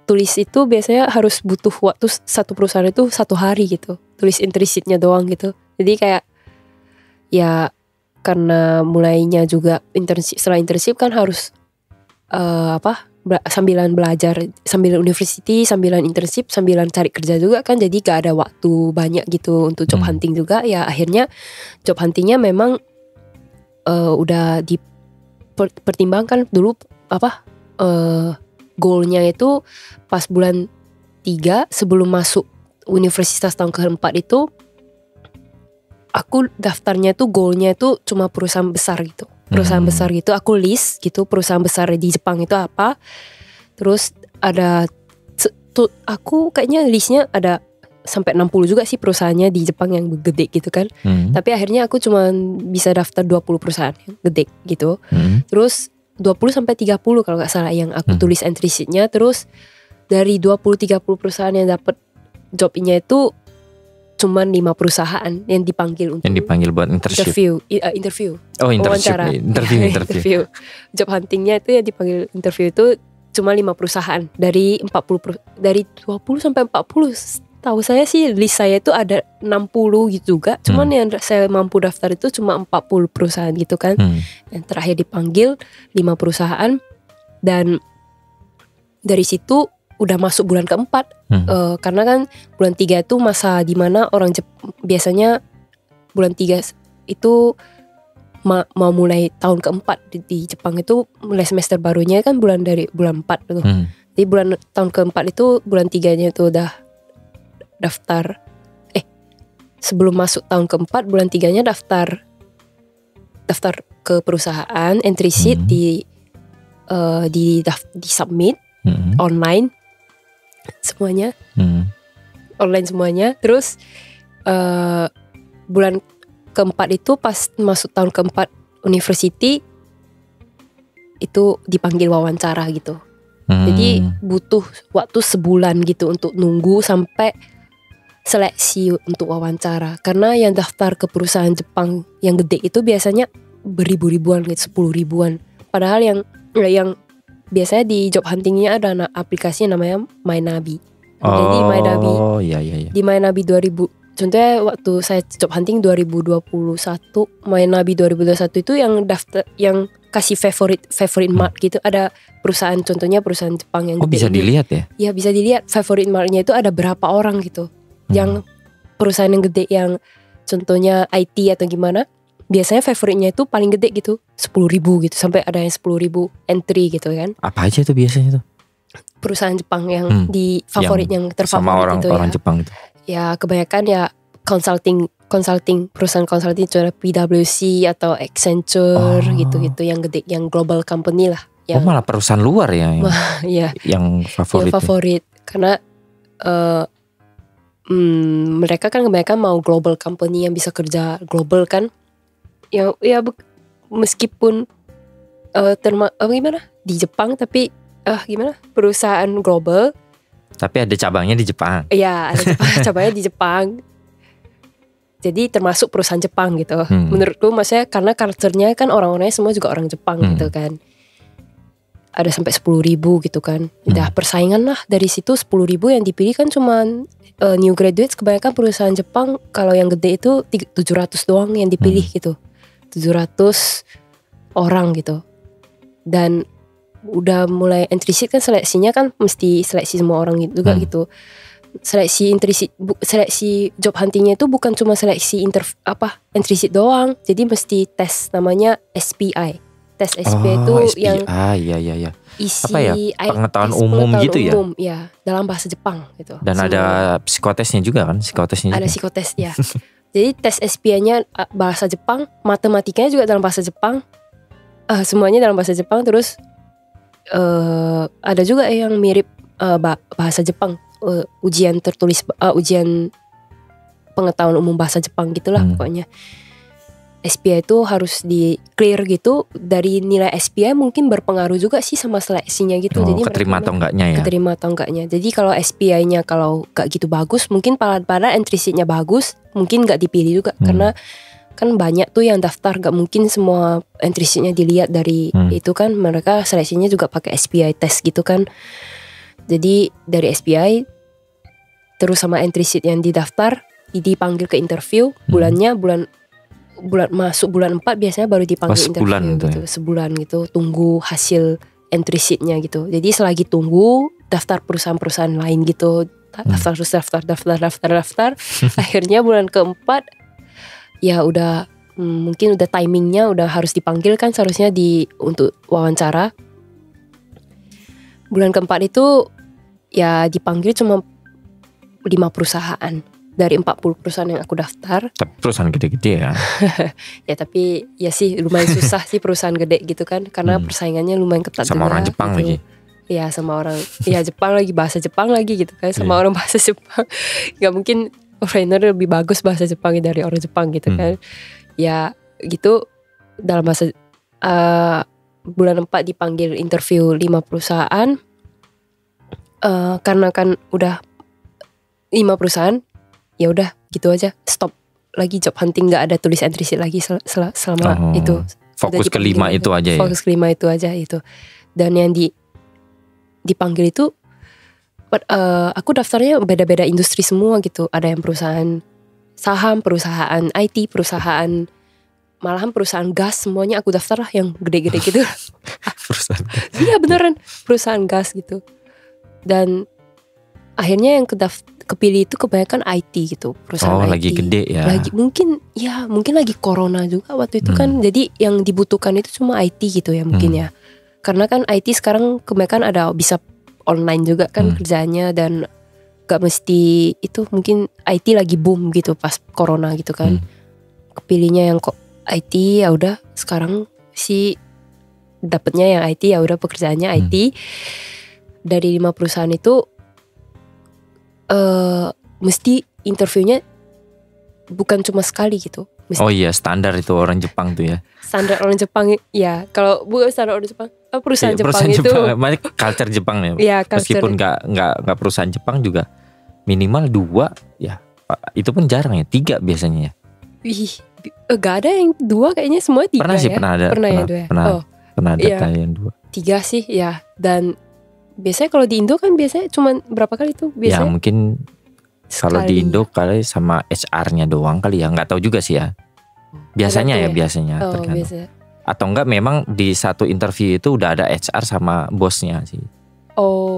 tulis itu biasanya harus butuh waktu satu perusahaan itu 1 hari gitu, tulis entry sheet-nya doang gitu. Jadi kayak ya karena mulainya juga internship, setelah internship kan harus sambilan belajar, sambil university, sambilan internship, sambilan cari kerja juga kan, jadi gak ada waktu banyak gitu untuk job hunting juga. Ya akhirnya job huntingnya memang udah dipertimbangkan dulu goalnya itu pas bulan 3 sebelum masuk universitas tahun keempat itu, aku daftarnya tuh goalnya itu cuma perusahaan besar gitu. Perusahaan besar gitu, aku list gitu perusahaan besar di Jepang itu apa. Terus ada aku kayaknya listnya ada sampai 60 juga sih perusahaannya di Jepang yang gede gitu kan. Tapi akhirnya aku cuma bisa daftar 20 perusahaan yang gede gitu. Terus 20 sampai 30 kalau gak salah yang aku tulis entry sheetnya. Terus dari 20-30 perusahaan yang dapat jobnya itu cuman 5 perusahaan yang dipanggil untuk
buat interview. Oh,
wawancara.
Interview.
Job huntingnya itu yang dipanggil interview itu cuma 5 perusahaan dari 20 sampai 40. Tahu saya sih list saya itu ada 60 gitu juga. Cuman yang saya mampu daftar itu cuma 40 perusahaan gitu kan. Yang terakhir dipanggil 5 perusahaan. Dan dari situ udah masuk bulan keempat. Karena kan bulan 3 itu masa dimana orang biasanya bulan 3 itu mau mulai tahun keempat di Jepang itu, mulai semester barunya kan dari bulan 4 gitu. Jadi tahun keempat itu bulan 3-nya itu udah daftar. Sebelum masuk tahun keempat bulan 3-nya daftar ke perusahaan, entry sheet di submit online semuanya. Online semuanya. Terus bulan keempat itu pas masuk tahun keempat university itu dipanggil wawancara gitu. Jadi butuh waktu sebulan gitu untuk nunggu sampai seleksi untuk wawancara. Karena yang daftar ke perusahaan Jepang yang gede itu biasanya beribu-ribuan gitu, 10 ribuan. Padahal yang biasanya di job huntingnya ada aplikasi namanya Mynabi. Jadi Mynabi,
iya.
di Mynabi 2000, contohnya waktu saya job hunting 2021, Mynabi 2021 itu yang daftar, yang kasih favorite mark gitu. Ada perusahaan, contohnya perusahaan Jepang yang
bisa dilihat ya?
Iya bisa dilihat favorite marknya itu ada berapa orang gitu. Yang perusahaan yang gede yang contohnya IT atau gimana, biasanya favoritnya itu paling gede gitu, 10.000 gitu, sampai ada yang 10.000 entry gitu kan.
Apa aja tuh biasanya tuh?
Perusahaan Jepang yang di favorit, yang terfavorit
sama orang,
gitu
orang
ya.
Jepang itu.
Ya kebanyakan ya consulting, perusahaan consulting contohnya PwC atau Accenture gitu-gitu, yang gede, yang global company lah. Yang,
malah perusahaan luar ya yang favorit.
Yang favorit karena mereka kan kebanyakan mau global company yang bisa kerja global kan. Ya meskipun gimana di Jepang tapi gimana perusahaan global
tapi ada cabangnya di Jepang.
Iya, ada cabangnya di Jepang. Jadi termasuk perusahaan Jepang gitu. Menurutku maksudnya karena culture-nya kan orang-orangnya semua juga orang Jepang gitu kan. Ada sampai 10.000 gitu kan. Udah persaingan lah, dari situ 10.000 yang dipilih kan cuman new graduates. Kebanyakan perusahaan Jepang kalau yang gede itu 700 doang yang dipilih gitu. 700 orang gitu. Dan udah mulai entry sheet kan, seleksinya kan mesti seleksi semua orang juga gitu. Seleksi entry sheet, seleksi job huntingnya itu bukan cuma seleksi entry sheet doang. Jadi mesti tes namanya SPI. Tes SPI itu
SPI.
yang
iya.
isi
apa ya, pengetahuan umum gitu ya?
Ya, dalam bahasa Jepang gitu.
Dan
semua.
Ada psikotesnya juga kan? Psikotesnya
ada
juga.
psikotes ya. Jadi tes SPI-nya bahasa Jepang, matematikanya juga dalam bahasa Jepang. Semuanya dalam bahasa Jepang. Terus ada juga yang mirip bahasa Jepang, ujian tertulis, ujian pengetahuan umum bahasa Jepang gitulah pokoknya. SPI itu harus di clear gitu. Dari nilai SPI mungkin berpengaruh juga sih sama seleksinya gitu. Jadi
keterima atau enggaknya ya?
Keterima atau enggaknya. Jadi kalau SPI-nya kalau gak gitu bagus, mungkin pada entry sheet-nya bagus, mungkin gak dipilih juga. Karena kan banyak tuh yang daftar, gak mungkin semua entry sheet-nya dilihat dari itu kan. Mereka seleksinya juga pakai SPI test gitu kan. Jadi dari SPI terus sama entry sheet yang didaftar, dipanggil ke interview. Bulannya bulan masuk bulan 4 biasanya baru dipanggil
sebulan
interview
tuh
gitu. Sebulan gitu, tunggu hasil entry sheetnya gitu. Jadi selagi tunggu daftar perusahaan-perusahaan lain gitu, daftar. Akhirnya bulan keempat ya udah mungkin udah timingnya udah harus dipanggil kan seharusnya untuk wawancara. Bulan keempat itu ya dipanggil cuma 5 perusahaan dari 40 perusahaan yang aku daftar.
Tapi perusahaan gede-gede ya.
Ya tapi ya sih lumayan susah sih perusahaan gede gitu kan, karena persaingannya lumayan ketat
sama
juga,
orang Jepang
gitu.
lagi.
Ya sama orang, ya Jepang lagi, bahasa Jepang lagi gitu kan, sama orang bahasa Jepang. Gak mungkin trainer lebih bagus bahasa Jepang dari orang Jepang gitu kan. Ya gitu, dalam bahasa bulan 4 dipanggil interview 5 perusahaan. Karena kan udah 5 perusahaan, ya udah gitu aja, stop lagi job hunting, nggak ada tulis entry sheet lagi selama itu.
Fokus ke 5 itu aja ya.
Fokus ke 5 itu aja itu. Dan yang dipanggil itu aku daftarnya beda-beda industri semua gitu. Ada yang perusahaan saham, perusahaan IT, perusahaan malahan perusahaan gas, semuanya aku daftar lah yang gede-gede gitu.
Perusahaan.
Iya beneran perusahaan gas gitu. Dan akhirnya yang kepilih itu kebanyakan IT gitu, perusahaan IT.
Lagi gede ya.
Mungkin lagi corona juga waktu itu kan. Jadi yang dibutuhkan itu cuma IT gitu ya mungkin ya. Karena kan IT sekarang kebanyakan ada bisa online juga kan kerjanya, dan gak mesti itu, mungkin IT lagi boom gitu pas corona gitu kan. Kepilihnya yang kok IT, ya udah sekarang sih dapetnya yang IT, ya udah pekerjaannya IT. Dari 5 perusahaan itu mesti interviewnya bukan cuma sekali gitu. Mesti.
Oh iya, standar itu orang Jepang tuh ya.
Standar orang Jepang ya. Kalau bukan standar orang Jepang, perusahaan Jepang
perusahaan
itu.
Banyak culture Jepang ya.
Ya,
meskipun nggak perusahaan Jepang juga minimal 2 ya. Itu pun jarang ya, 3 biasanya ya.
Gak ada yang 2 kayaknya, semua 3
pernah
ya.
Sih, pernah ada. Pernah ada yang 2.
3 sih ya. Dan biasanya kalau di Indo kan biasanya cuma berapa kali tuh biasanya?
Ya mungkin kalau di Indo kali sama HR-nya doang kali ya, nggak tahu juga sih ya. Biasanya biasanya tergantung. Biasa. Atau enggak memang di satu interview itu udah ada HR sama bosnya sih.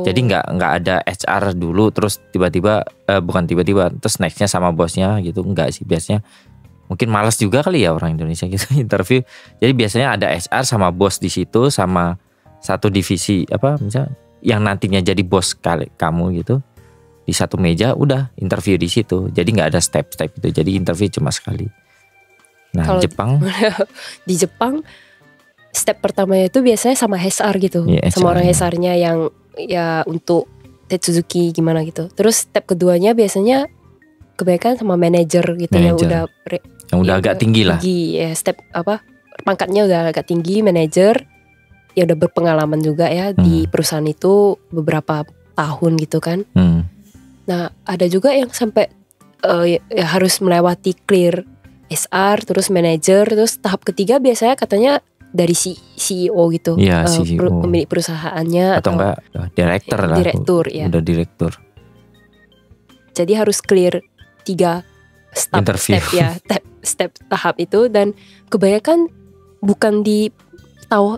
Jadi nggak ada HR dulu terus tiba-tiba bukan tiba-tiba terus nextnya sama bosnya gitu, enggak sih biasanya. Mungkin malas juga kali ya orang Indonesia gitu interview. Jadi biasanya ada HR sama bos di situ, sama satu divisi misalnya yang nantinya jadi bos kamu gitu, di satu meja udah interview di situ. Jadi nggak ada step-step itu. Jadi interview cuma sekali. Nah, kalau Jepang
di Jepang step pertamanya itu biasanya sama HR gitu, sama orang HR-nya yang ya untuk Tetsuzuki gimana gitu. Terus step keduanya biasanya kebanyakan sama manajer gitu, yang udah
agak tinggi lah.
Ya, step pangkatnya udah agak tinggi, manajer. Ya udah berpengalaman juga ya di perusahaan itu beberapa tahun gitu kan. Nah ada juga yang sampai ya harus melewati clear HR, terus manajer, terus tahap ketiga biasanya katanya dari CEO gitu, CEO. Pemilik perusahaannya
atau enggak direktur lah.
Direktur ya.
Udah direktur.
Jadi harus clear 3 step tahap itu, dan kebanyakan bukan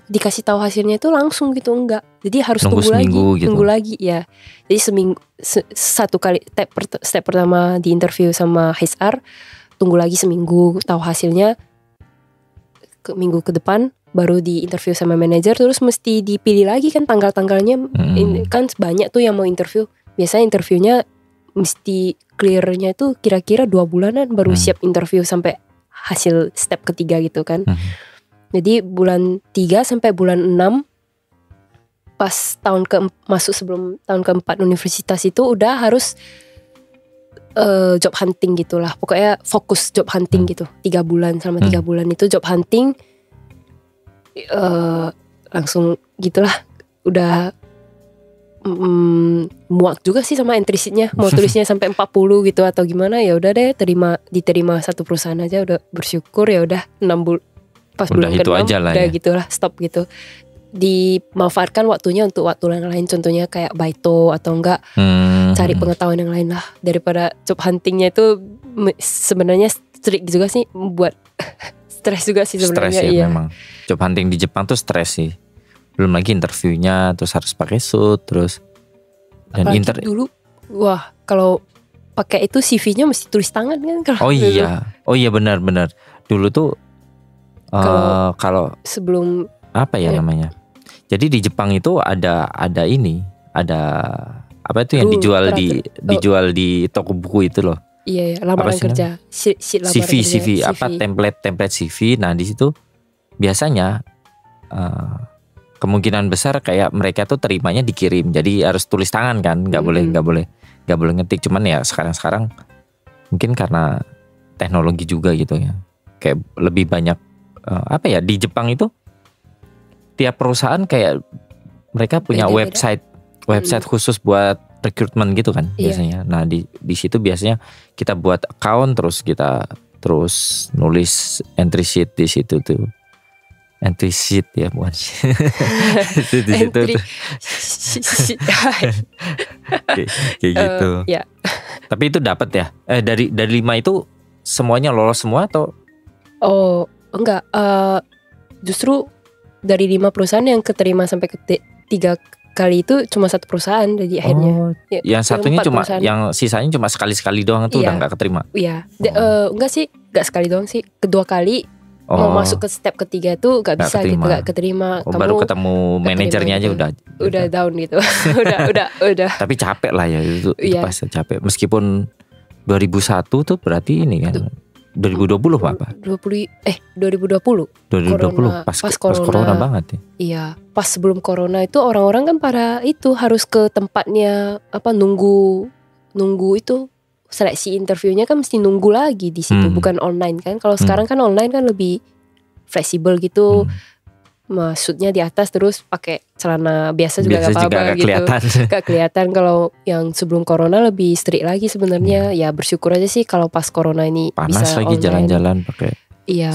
dikasih tahu hasilnya itu langsung gitu, enggak. Jadi harus tunggu lagi ya. Jadi seminggu satu kali step pertama di interview sama HR, tunggu lagi seminggu tahu hasilnya. Minggu ke depan baru di interview sama manajer, terus mesti dipilih lagi kan tanggal-tanggalnya. Kan banyak tuh yang mau interview. Biasanya interviewnya mesti clearnya itu kira-kira 2 bulanan baru siap interview sampai hasil step ketiga gitu kan. Jadi bulan 3 sampai bulan 6 pas masuk sebelum tahun keempat universitas itu udah harus job hunting gitulah. Pokoknya fokus job hunting gitu. 3 bulan, selama 3 bulan itu job hunting. Langsung gitulah. Udah muak juga sih sama entry sheet-nya. Mau tulisnya sampai 40 gitu atau gimana, ya udah deh diterima satu perusahaan aja, udah bersyukur. Ya udah 6 bulan. Pas
udah
bulan ke-6
udah
ya. Gitulah, stop gitu. Dimanfaatkan waktunya untuk waktu yang lain, contohnya kayak baito atau enggak cari pengetahuan yang lain lah, daripada job huntingnya itu sebenarnya strict juga sih, buat stres juga sih
Stres
sebenarnya.
ya
Iya.
memang. Job hunting di Jepang tuh stres sih. Belum lagi interviewnya, terus harus pakai suit, terus dan
Apalagi dulu, wah kalau pakai itu CV-nya mesti tulis tangan kan kalau
Oh
dulu.
iya benar-benar. Dulu tuh kalau
Sebelum
apa ya
Iya.
namanya? Jadi di Jepang itu ada ini, ada apa itu yang
Rule,
dijual di toko buku itu loh.
iya ya, lamaran
sih
kerja, sheet lamaran kerja,
CV apa template CV. Nah di situ biasanya kemungkinan besar kayak mereka tuh terimanya dikirim, jadi harus tulis tangan kan, nggak boleh ngetik. Cuman ya sekarang mungkin karena teknologi juga gitu ya, kayak lebih banyak apa ya, di Jepang itu tiap perusahaan kayak mereka punya
Beda-beda.
website khusus buat rekrutmen gitu kan
Iya.
biasanya. Nah di situ biasanya kita buat account, terus nulis entry sheet di situ tuh. Entry sheet ya bukan sih. Di situ
Entry
tuh, kayak gitu.
Ya.
Tapi itu dapat ya. Dari 5 itu semuanya lolos semua atau?
Oh enggak, justru dari 5 perusahaan yang keterima sampai ke 3 kali itu cuma 1 perusahaan, jadi akhirnya.
Oh, yang satunya
4
cuma,
perusahaan.
yang sisanya cuma sekali doang itu
Iya.
udah nggak keterima.
Iya,
Oh.
enggak sih, enggak sekali doang sih, kedua kali mau masuk ke step ketiga tuh nggak bisa gitu, nggak keterima.
Oh, baru ketemu manajernya aja
gitu.
udah
Down gitu. udah.
Tapi capek lah ya itu
Iya.
pasti capek. Meskipun 2001 tuh berarti ini kan 2020 apa?
2020.
2020
Corona.
pas
Pas
corona banget ya.
Iya, pas sebelum corona itu orang-orang kan pada itu harus ke tempatnya apa nunggu itu seleksi interviewnya kan mesti nunggu lagi di situ, bukan online kan. Kalau sekarang kan online kan lebih fleksibel gitu. Maksudnya di atas terus pakai celana biasa juga gak apa-apa gitu. Gak kelihatan. Kalau yang sebelum corona lebih strict lagi sebenarnya. Ya bersyukur aja sih kalau pas corona ini
panas
bisa
lagi
online.
Jalan-jalan pakai.
Iya.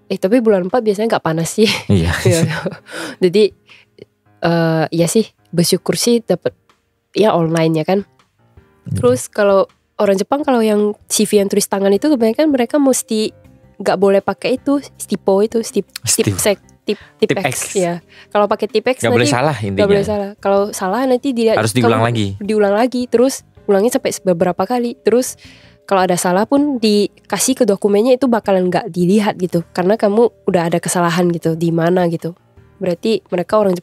Tapi bulan 4 biasanya gak panas sih.
Iya.
Jadi ya sih bersyukur sih dapat ya online ya kan. Terus kalau orang Jepang kalau yang CV yang tulis tangan itu kebanyakan mereka mesti nggak boleh pakai itu stipo itu tip X ya. Kalau pakai tip X
nggak
nanti
boleh salah intinya.
Nggak boleh salah. Kalau salah nanti
harus diulang lagi.
Terus ulangnya sampai beberapa kali. Terus kalau ada salah pun dikasih ke dokumennya itu bakalan nggak dilihat gitu, karena kamu udah ada kesalahan gitu di mana gitu. Berarti mereka orang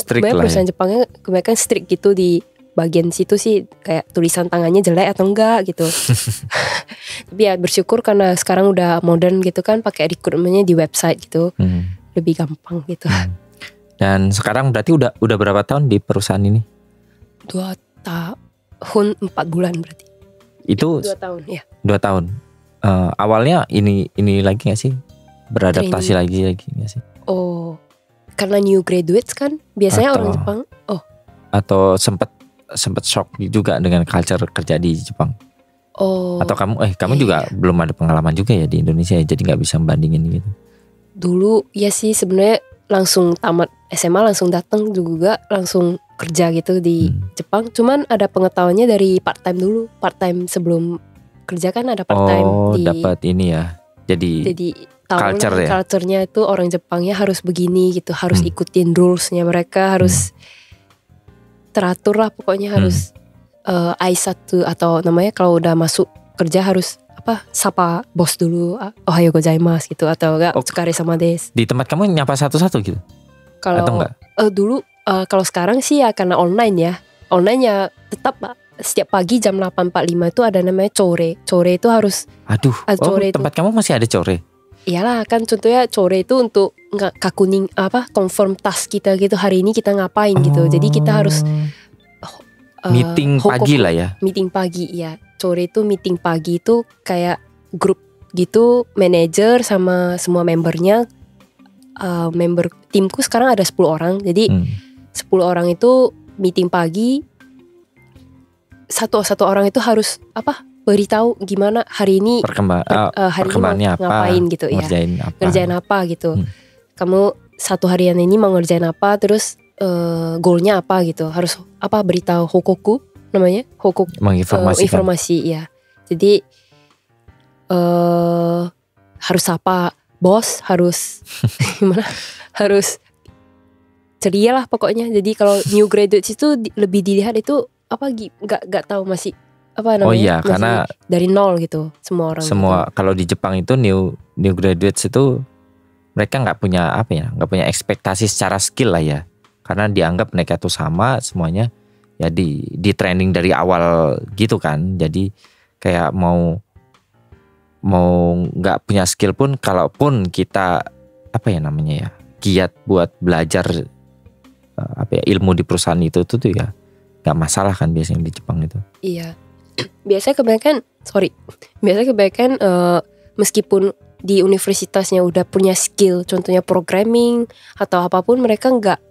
perusahaan Jepangnya kebanyakan strict gitu di bagian situ sih, kayak tulisan tangannya jelek atau enggak gitu. Tapi ya bersyukur karena sekarang udah modern gitu kan, pakai rekrutmennya di website gitu, lebih gampang gitu.
Dan sekarang berarti udah berapa tahun di perusahaan ini?
2 tahun 4 bulan berarti.
Itu
2 tahun ya.
2 tahun. Awalnya ini lagi nggak sih? Beradaptasi lagi nggak sih?
Oh, karena new graduates kan biasanya orang Jepang. Oh.
Atau sempat shock juga dengan culture kerja di Jepang.
Oh.
Atau kamu juga belum ada pengalaman juga ya di Indonesia ya, jadi nggak bisa bandingin gitu.
Dulu ya sih sebenarnya langsung tamat SMA langsung datang juga langsung kerja gitu di Jepang. Cuman ada pengetahuannya dari part time dulu. Part time sebelum kerja kan ada part time.
Oh, dapat ini ya. Jadi tahu
culture-nya itu orang Jepangnya harus begini gitu, harus ikutin rules-nya mereka, harus teratur lah pokoknya, harus I1 atau namanya kalau udah masuk kerja harus sapa bos dulu, ohayo gozaimasu gitu, atau enggak otsukare sama desu.
Di tempat kamu nyapa satu-satu gitu?
Kalau
atau enggak?
Dulu kalau sekarang sih ya karena online ya. Online ya tetap setiap pagi jam 8.45 itu ada namanya core. Core itu harus
tempat kamu masih ada core?
Iyalah kan, contohnya core itu untuk kakuning confirm task kita gitu, hari ini kita ngapain gitu. Jadi kita harus
meeting pagi lah ya.
Meeting pagi ya. Core itu meeting pagi itu kayak grup gitu, manajer sama semua membernya. Member timku sekarang ada 10 orang. Jadi 10 orang itu meeting pagi. Satu orang itu harus beritahu gimana hari ini
perkembangannya apa,
ngapain gitu ya, ngerjain apa gitu. Kamu satu harian ini mau ngerjain apa, terus goalnya apa gitu, harus beritahu hokoku namanya,
menginformasikan.
Informasi ya. Jadi harus sapa bos, harus gimana, harus ceria lah pokoknya. Jadi kalau new graduates itu lebih dilihat itu apa, nggak tahu masih apa namanya.
Oh iya,
masih
karena
dari nol gitu semua orang.
semua
gitu.
kalau di Jepang itu new graduates itu mereka nggak punya apa ya, nggak punya ekspektasi secara skill lah ya, karena dianggap mereka tuh sama semuanya ya, di training dari awal gitu kan. Jadi kayak mau nggak punya skill pun, kalaupun kita apa ya namanya ya, giat buat belajar apa ya, ilmu di perusahaan itu tuh ya nggak masalah kan biasanya di Jepang itu.
Iya. Biasanya kebanyakan meskipun di universitasnya udah punya skill, contohnya programming atau apapun, mereka nggak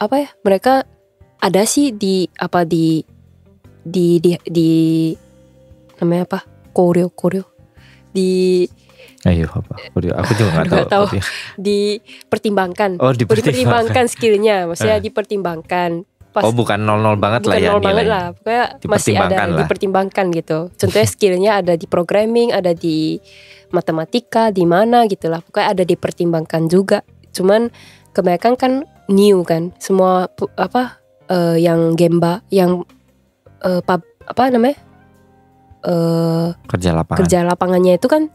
apa ya, mereka ada sih di namanya apa, koreo di
Ayo apa? Aku juga nggak tahu.
dipertimbangkan.
Oh, dipertimbangkan
skillnya, maksudnya dipertimbangkan.
Oh, bukan 0-0 banget lah ya,
bukan 0 banget
nilainya.
lah, pokoknya masih ada dipertimbangkan gitu. Contohnya skillnya ada di programming, ada di matematika, di mana gitulah, pokoknya ada dipertimbangkan juga. Cuman kebanyakan kan new kan, semua yang gemba, yang apa namanya, kerja lapangannya itu kan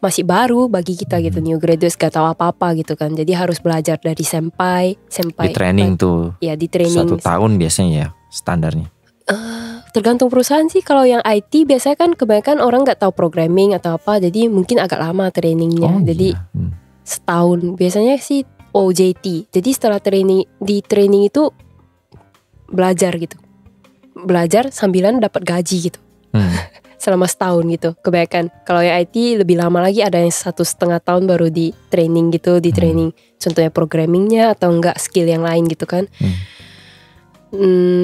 masih baru bagi kita gitu, new graduates gak tahu apa-apa gitu kan. Jadi harus belajar dari senpai
di training tuh.
Ya, di training
1 tahun biasanya ya standarnya.
Tergantung perusahaan sih. Kalau yang IT biasanya kan kebanyakan orang gak tahu programming atau apa, jadi mungkin agak lama trainingnya. Jadi setahun biasanya sih OJT. Jadi setelah di training itu belajar gitu, belajar sambilan dapat gaji gitu. Selama setahun gitu kebanyakan. Kalau yang IT lebih lama lagi, ada yang 1,5 tahun baru di training gitu, di training contohnya programmingnya atau enggak skill yang lain gitu kan.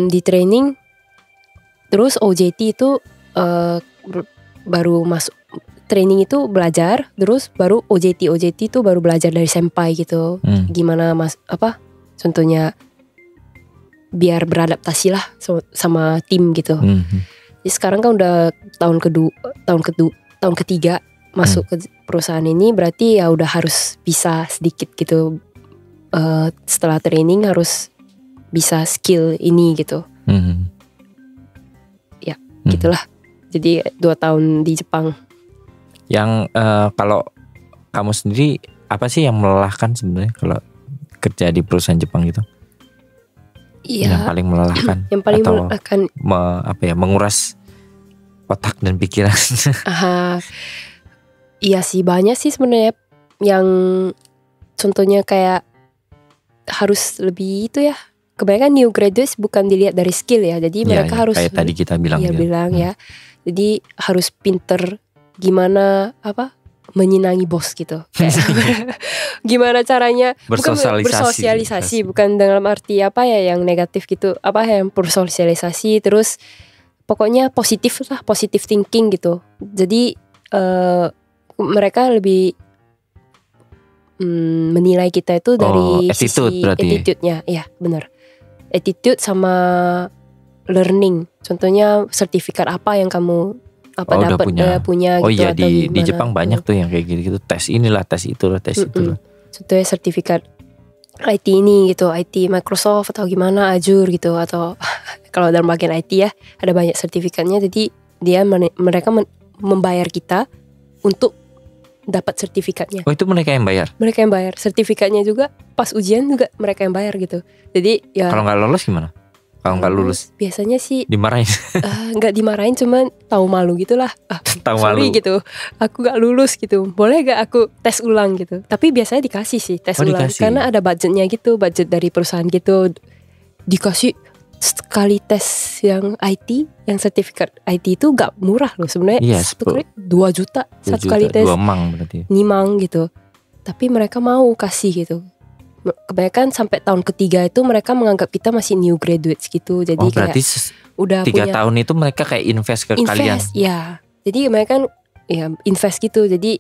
Di training terus OJT itu baru masuk training itu belajar, terus baru OJT itu baru belajar dari senpai gitu. Gimana contohnya biar beradaptasi lah sama tim gitu. Jadi sekarang kan udah tahun ketiga masuk ke perusahaan ini, berarti ya udah harus bisa sedikit gitu, setelah training harus bisa skill ini gitu. Ya gitulah. Jadi 2 tahun di Jepang.
Yang kalau kamu sendiri apa sih yang melelahkan sebenarnya kalau kerja di perusahaan Jepang gitu?
Iya.
Yang paling melelahkan.
Yang paling
atau
melelahkan.
Menguras otak dan pikiran.
Iya sih, banyak sih sebenarnya. Yang contohnya kayak harus lebih itu ya. Kebanyakan new graduates bukan dilihat dari skill ya. Jadi mereka harus
kayak tadi kita bilang
ya. Jadi harus pinter gimana menyenangi bos gitu. Gimana caranya bersosialisasi, bukan dalam arti yang negatif gitu, yang bersosialisasi, terus pokoknya positif thinking gitu. Jadi mereka lebih menilai kita itu dari sisi attitude-nya. Iya, benar. Attitude sama learning. Contohnya sertifikat apa yang kamu dapat punya gitu.
Oh iya,
atau
di Jepang banyak tuh yang kayak gitu, tes inilah, tes itulah, tes itulah.
Contohnya sertifikat IT ini gitu, IT Microsoft atau gimana, Azure gitu, atau kalau dalam bagian IT ya ada banyak sertifikatnya. Jadi mereka membayar kita untuk dapat sertifikatnya.
Oh, itu mereka yang bayar?
Mereka yang bayar. Sertifikatnya juga pas ujian juga mereka yang bayar gitu. Jadi ya. Kalau
nggak lolos gimana? Kalau nggak lulus
biasanya sih
dimarahin.
Nggak dimarahin, cuman tahu malu gitulah. Sorry malu gitu, aku nggak lulus gitu, boleh gak aku tes ulang gitu. Tapi biasanya dikasih sih tes ulang. Karena ada budgetnya gitu, budget dari perusahaan gitu. Dikasih sekali tes yang IT, yang sertifikat IT itu nggak murah loh sebenarnya. 2 juta satu kali tes.
2 mang berarti.
2 mang gitu. Tapi mereka mau kasih gitu. Kebanyakan sampai tahun ketiga itu mereka menganggap kita masih new graduates gitu. Jadi
berarti
udah
3 tahun itu mereka kayak invest ke kalian.
Ya. Jadi mereka ya invest gitu. Jadi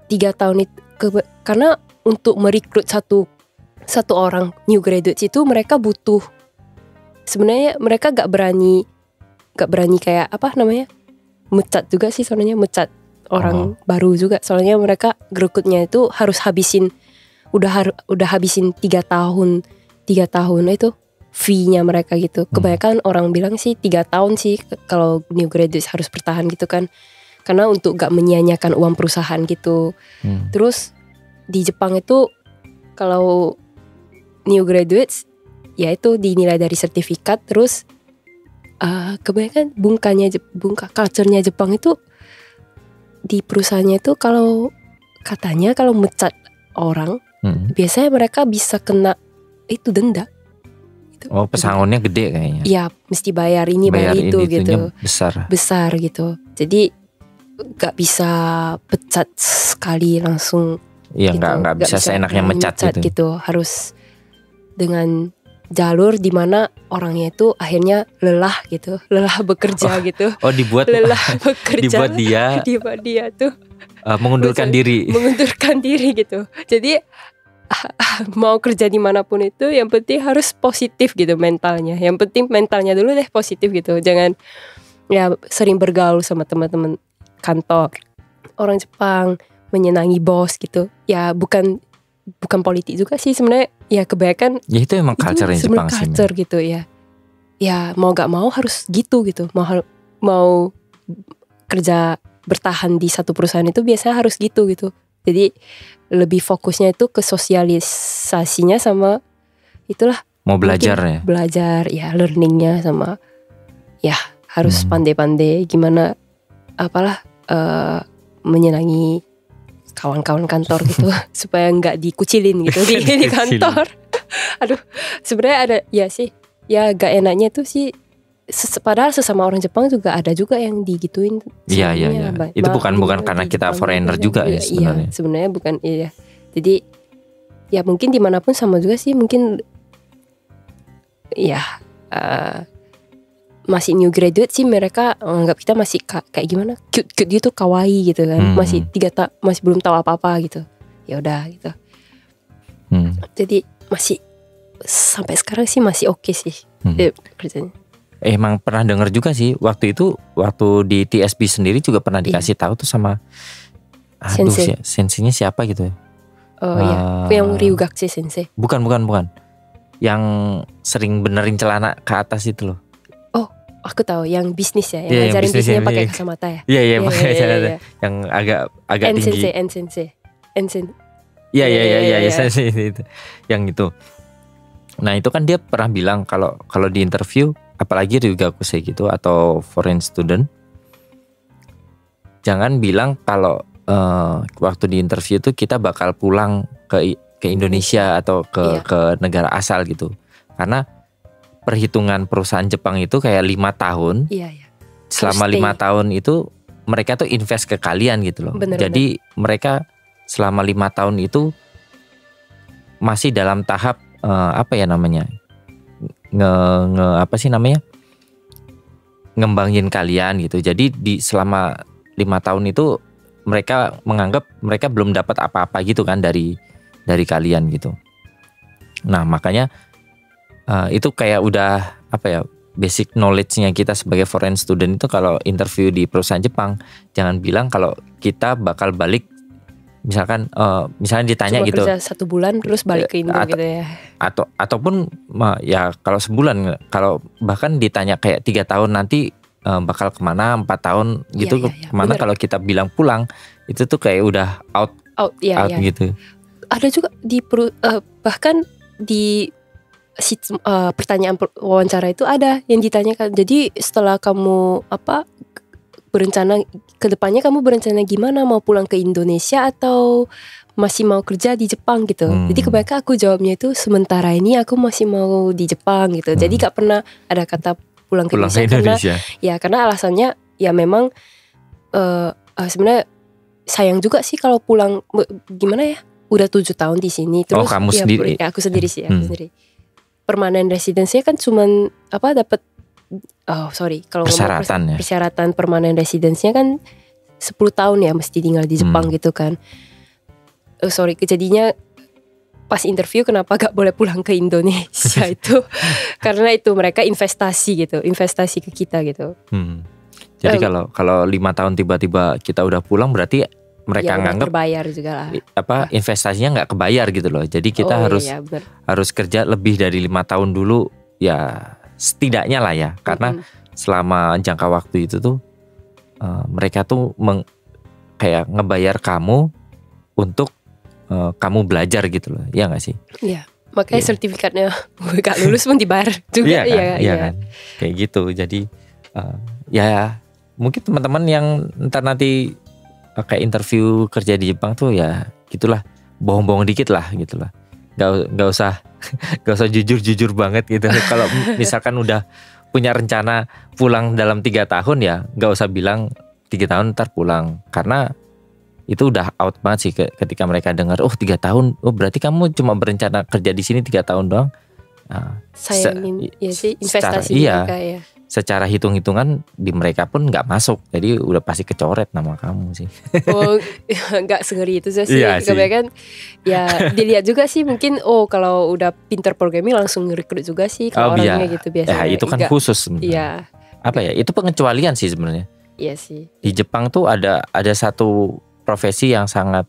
3 tahun itu karena untuk merekrut satu orang new graduates itu mereka butuh, sebenarnya mereka gak berani kayak mecat juga sih sebenarnya, mecat orang baru juga. Soalnya mereka rekrutnya itu harus habisin udah habisin 3 tahun itu fee-nya mereka gitu. Kebanyakan orang bilang sih 3 tahun sih kalau new graduates harus bertahan gitu kan. Karena untuk gak menyia-nyiakan uang perusahaan gitu. Terus di Jepang itu kalau new graduates ya itu dinilai dari sertifikat. Terus kebanyakan culture-nya Jepang itu di perusahaannya itu kalau katanya kalau mecat orang biasanya mereka bisa kena itu denda.
Oh, pesangonnya gede kayaknya.
Iya, mesti bayar ini bayar itu gitu. Besar gitu. Jadi gak bisa pecat sekali langsung.
Iya, gitu. Gak bisa seenaknya mecat
gitu. Harus dengan jalur di mana orangnya itu akhirnya lelah gitu, lelah bekerja gitu.
Oh, dibuat
lelah bekerja.
dibuat dia
tuh
mengundurkan diri
gitu. Jadi mau kerja dimanapun itu yang penting harus positif gitu mentalnya. Yang penting mentalnya dulu deh positif gitu. Jangan ya sering bergaul sama teman-teman kantor orang Jepang, menyenangi bos gitu. Ya bukan politik juga sih sebenarnya, ya kebanyakan
ya itu emang culture Jepang sih.
Culture gitu ya. Ya mau gak mau harus gitu. Mau kerja bertahan di satu perusahaan itu biasanya harus gitu. Jadi lebih fokusnya itu ke sosialisasinya sama itulah.
Mau belajar ya.
Belajar ya, learningnya sama ya harus pandai-pandai gimana menyenangi kawan-kawan kantor gitu supaya nggak dikucilin gitu di kantor. Aduh, sebenarnya ada ya sih, ya gak enaknya tuh sih. Padahal sesama orang Jepang juga ada juga yang digituin.
Iya. Itu bukan karena kita foreigner juga ya sebenarnya.
Iya, sebenarnya bukan iya. Jadi ya mungkin dimanapun sama juga sih, mungkin ya masih new graduate sih mereka anggap kita masih kayak gimana, cute gitu, kawaii gitu kan. Masih belum tahu apa-apa gitu. Ya udah gitu. Jadi masih sampai sekarang sih masih oke sih kerjanya.
Emang pernah dengar juga sih waktu di TSB sendiri juga pernah dikasih tahu tuh sama senseinya siapa gitu.
Oh iya, yang Ryugakse sensei.
Bukan. Yang sering benerin celana ke atas itu loh.
Aku tahu yang bisnis ya, yang ngajarin bisnisnya pakai kacamata ya.
Iya, pakai kacamata. Yang agak tinggi. N-sensei. Iya, sensei itu. Yang itu. Nah, itu kan dia pernah bilang kalau di interview, apalagi Ryugakuse gitu atau foreign student, jangan bilang kalau waktu di interview itu kita bakal pulang ke Indonesia atau ke negara asal gitu. Karena perhitungan perusahaan Jepang itu kayak 5 tahun. Iya. Selama 5 tahun itu mereka tuh invest ke kalian gitu loh. Jadi mereka selama 5 tahun itu masih dalam tahap ngembangin kalian gitu. Jadi di selama 5 tahun itu mereka menganggap mereka belum dapat apa-apa gitu kan dari kalian gitu. Nah, makanya itu kayak udah basic knowledge-nya kita sebagai foreign student itu kalau interview di perusahaan Jepang, jangan bilang kalau kita bakal balik misalkan misalnya ditanya
cuma
gitu
kerja 1 bulan terus balik ke Indo gitu ya.
Ataupun ya kalau sebulan, kalau bahkan ditanya kayak 3 tahun nanti bakal kemana, 4 tahun gitu kemana, kalau kita bilang pulang itu tuh kayak udah out gitu.
Ada juga bahkan di pertanyaan wawancara itu ada yang ditanyakan. Jadi setelah kamu berencana kedepannya, kamu berencana gimana, mau pulang ke Indonesia atau masih mau kerja di Jepang gitu. Jadi kebanyakan aku jawabnya itu sementara ini aku masih mau di Jepang gitu. Jadi gak pernah ada kata pulang ke Indonesia. Karena alasannya ya memang sebenarnya sayang juga sih kalau pulang, gimana ya, udah 7 tahun di sini terus.
Kamu sendiri?
Aku sendiri sih, aku sendiri. Permanen residensinya kan cuman dapat kalau persyaratan permanen residensinya kan 10 tahun ya mesti tinggal di Jepang gitu kan. Kejadiannya pas interview kenapa gak boleh pulang ke Indonesia itu karena itu mereka investasi ke kita gitu.
Jadi kalau 5 tahun tiba-tiba kita udah pulang, berarti mereka
ya,
nganggap
terbayar juga lah.
investasinya nggak kebayar gitu loh. Jadi kita harus kerja lebih dari 5 tahun dulu ya, setidaknya lah ya. Karena selama jangka waktu itu tuh mereka tuh kayak ngebayar kamu untuk kamu belajar gitu loh, ya nggak sih?
Iya, makanya sertifikatnya gak lulus pun dibayar juga.
Iya kan, kayak gitu. Jadi ya mungkin teman-teman yang nanti kayak interview kerja di Jepang tuh ya gitulah, bohong-bohong dikit lah gitulah. Gak usah jujur banget gitu. Kalau misalkan udah punya rencana pulang dalam 3 tahun ya gak usah bilang 3 tahun ntar pulang, karena itu udah out banget sih ketika mereka dengar 3 tahun, berarti kamu cuma berencana kerja di sini 3 tahun doang.
Sayangin ya sih investasi mereka ya.
Secara hitung-hitungan di mereka pun nggak masuk, jadi udah pasti kecoret nama kamu sih.
Nggak segeri itu sih. Kebanyakan ya dilihat juga sih, mungkin kalau udah pinter programming langsung rekrut juga sih kalau orangnya gitu biasanya.
Itu kan khusus sebenarnya.
Iya.
Apa ya? Itu pengecualian sih sebenarnya.
Iya sih.
Di Jepang tuh ada satu profesi yang sangat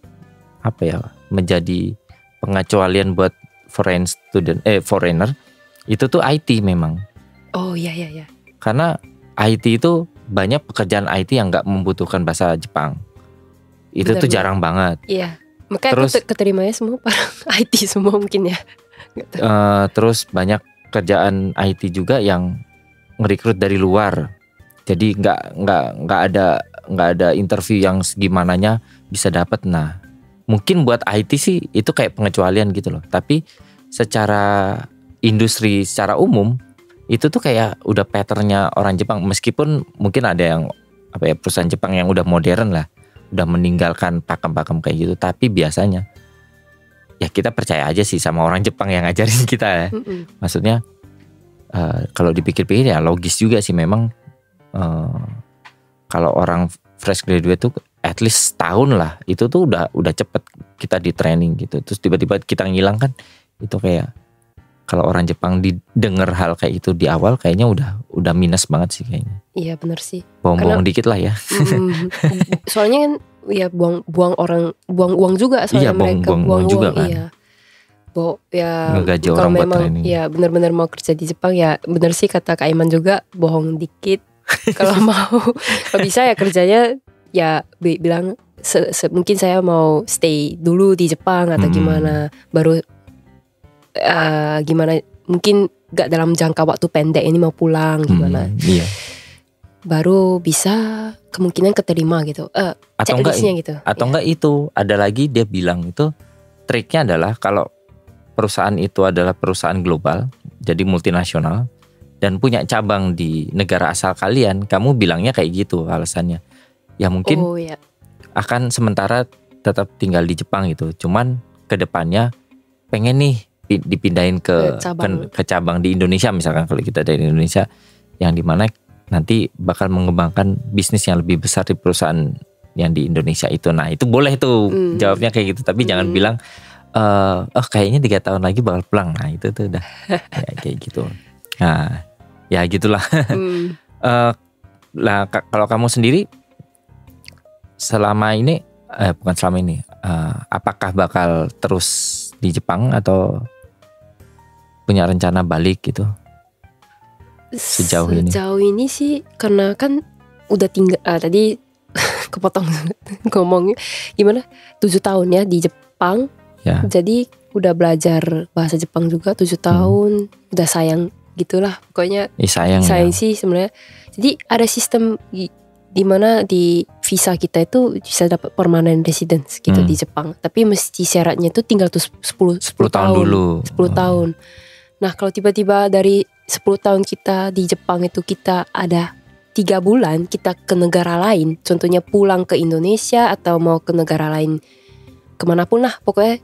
menjadi pengecualian buat foreigner. Itu tuh IT memang.
Oh iya.
Karena IT itu banyak pekerjaan IT yang nggak membutuhkan bahasa Jepang. Itu tuh jarang banget.
Iya. Makanya terus, aku keterimanya semua IT semua mungkin ya.
Terus banyak kerjaan IT juga yang ngerekrut dari luar. Jadi nggak ada interview yang segimananya bisa dapat. Nah, mungkin buat IT sih itu kayak pengecualian gitu loh. Tapi secara industri secara umum itu tuh kayak udah patternnya orang Jepang. Meskipun mungkin ada yang perusahaan Jepang yang udah modern lah, udah meninggalkan pakem-pakem kayak gitu. Tapi biasanya ya kita percaya aja sih sama orang Jepang yang ngajarin kita ya. Maksudnya kalau dipikir-pikir ya logis juga sih memang. Kalau orang fresh graduate tuh at least setahun lah, itu tuh udah cepet kita di training gitu. Terus tiba-tiba kita ngilang kan, itu kayak kalau orang Jepang didengar hal kayak itu di awal kayaknya udah minus banget sih kayaknya.
Iya benar sih.
Bohong-bohong dikit lah ya.
Soalnya kan ya buang uang juga soalnya mereka buang uang juga kan. Iya.
Ngegaji orang buat training.
Ya benar-benar mau kerja di Jepang ya benar sih kata Kak Iman juga, bohong dikit. Kalau bisa ya kerjanya ya bilang mungkin saya mau stay dulu di Jepang atau gimana, baru gimana mungkin gak dalam jangka waktu pendek ini mau pulang gimana.
Iya.
Baru bisa kemungkinan keterima gitu.
Atau enggak gitu. Atau enggak itu ada lagi dia bilang itu triknya adalah kalau perusahaan itu adalah perusahaan global, jadi multinasional dan punya cabang di negara asal kalian, kamu bilangnya kayak gitu alasannya. Ya mungkin akan sementara tetap tinggal di Jepang gitu. Cuman kedepannya pengen nih dipindahin ke cabang di Indonesia misalkan, kalau kita dari Indonesia, yang dimana nanti bakal mengembangkan bisnis yang lebih besar di perusahaan yang di Indonesia itu. Nah itu boleh tuh jawabnya kayak gitu. Tapi jangan bilang kayaknya 3 tahun lagi bakal pulang. Nah itu tuh udah ya, kayak gitu. Nah ya gitulah. Lah kalau kamu sendiri selama ini bukan selama ini, apakah bakal terus di Jepang atau punya rencana balik gitu sejauh ini
sih, karena kan udah tinggal tadi kepotong ngomongnya gimana 7 tahun ya di Jepang ya. Jadi udah belajar bahasa Jepang juga 7 tahun, udah sayang gitulah pokoknya.
Sayang
sih sebenarnya. Jadi ada sistem di mana di visa kita itu bisa dapat permanent residence gitu di Jepang. Tapi mesti syaratnya itu tinggal tuh 10
tahun dulu.
10 tahun. Nah kalau tiba-tiba dari 10 tahun kita di Jepang itu kita ada 3 bulan kita ke negara lain, contohnya pulang ke Indonesia atau mau ke negara lain kemanapun lah, pokoknya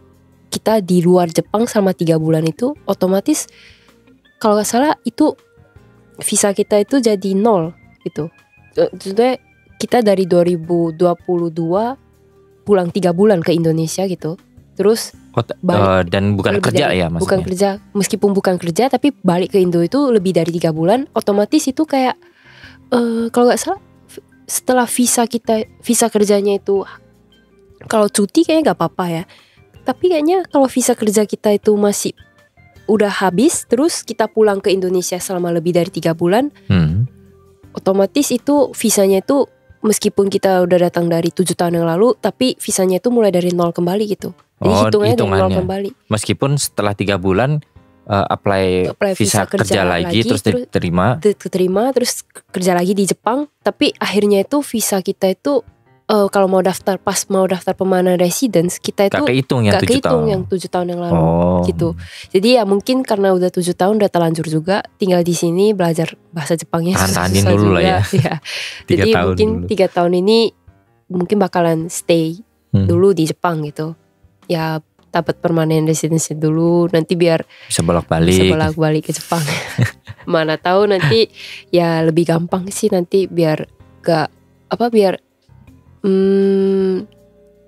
kita di luar Jepang selama 3 bulan itu otomatis kalau gak salah itu visa kita itu jadi 0 gitu. Contohnya kita dari 2022 pulang 3 bulan ke Indonesia gitu, terus
dan bukan kerja ya maksudnya.
Bukan kerja, meskipun bukan kerja tapi balik ke Indo itu lebih dari 3 bulan, otomatis itu kayak kalau gak salah setelah visa kerjanya itu, kalau cuti kayaknya nggak apa-apa ya. Tapi kayaknya kalau visa kerja kita itu masih udah habis, terus kita pulang ke Indonesia selama lebih dari 3 bulan, otomatis itu visanya itu meskipun kita udah datang dari 7 tahun yang lalu, tapi visanya itu mulai dari nol kembali gitu. Jadi hitungannya dari nol kembali.
Meskipun setelah 3 bulan apply visa kerja lagi terus diterima,
terus kerja lagi di Jepang, tapi akhirnya itu visa kita itu kalau mau daftar permanent residence kita itu
gak kehitung yang 7
tahun yang lalu gitu. Jadi ya mungkin karena udah 7 tahun udah terlanjur juga tinggal di sini belajar bahasa Jepangnya
tahan-tahanin dulu lah ya.
Jadi mungkin 3 tahun ini mungkin bakalan stay dulu di Jepang gitu. Ya dapat permanent residence dulu, nanti biar
bisa bolak-balik
ke Jepang. Mana tahu nanti ya lebih gampang sih nanti biar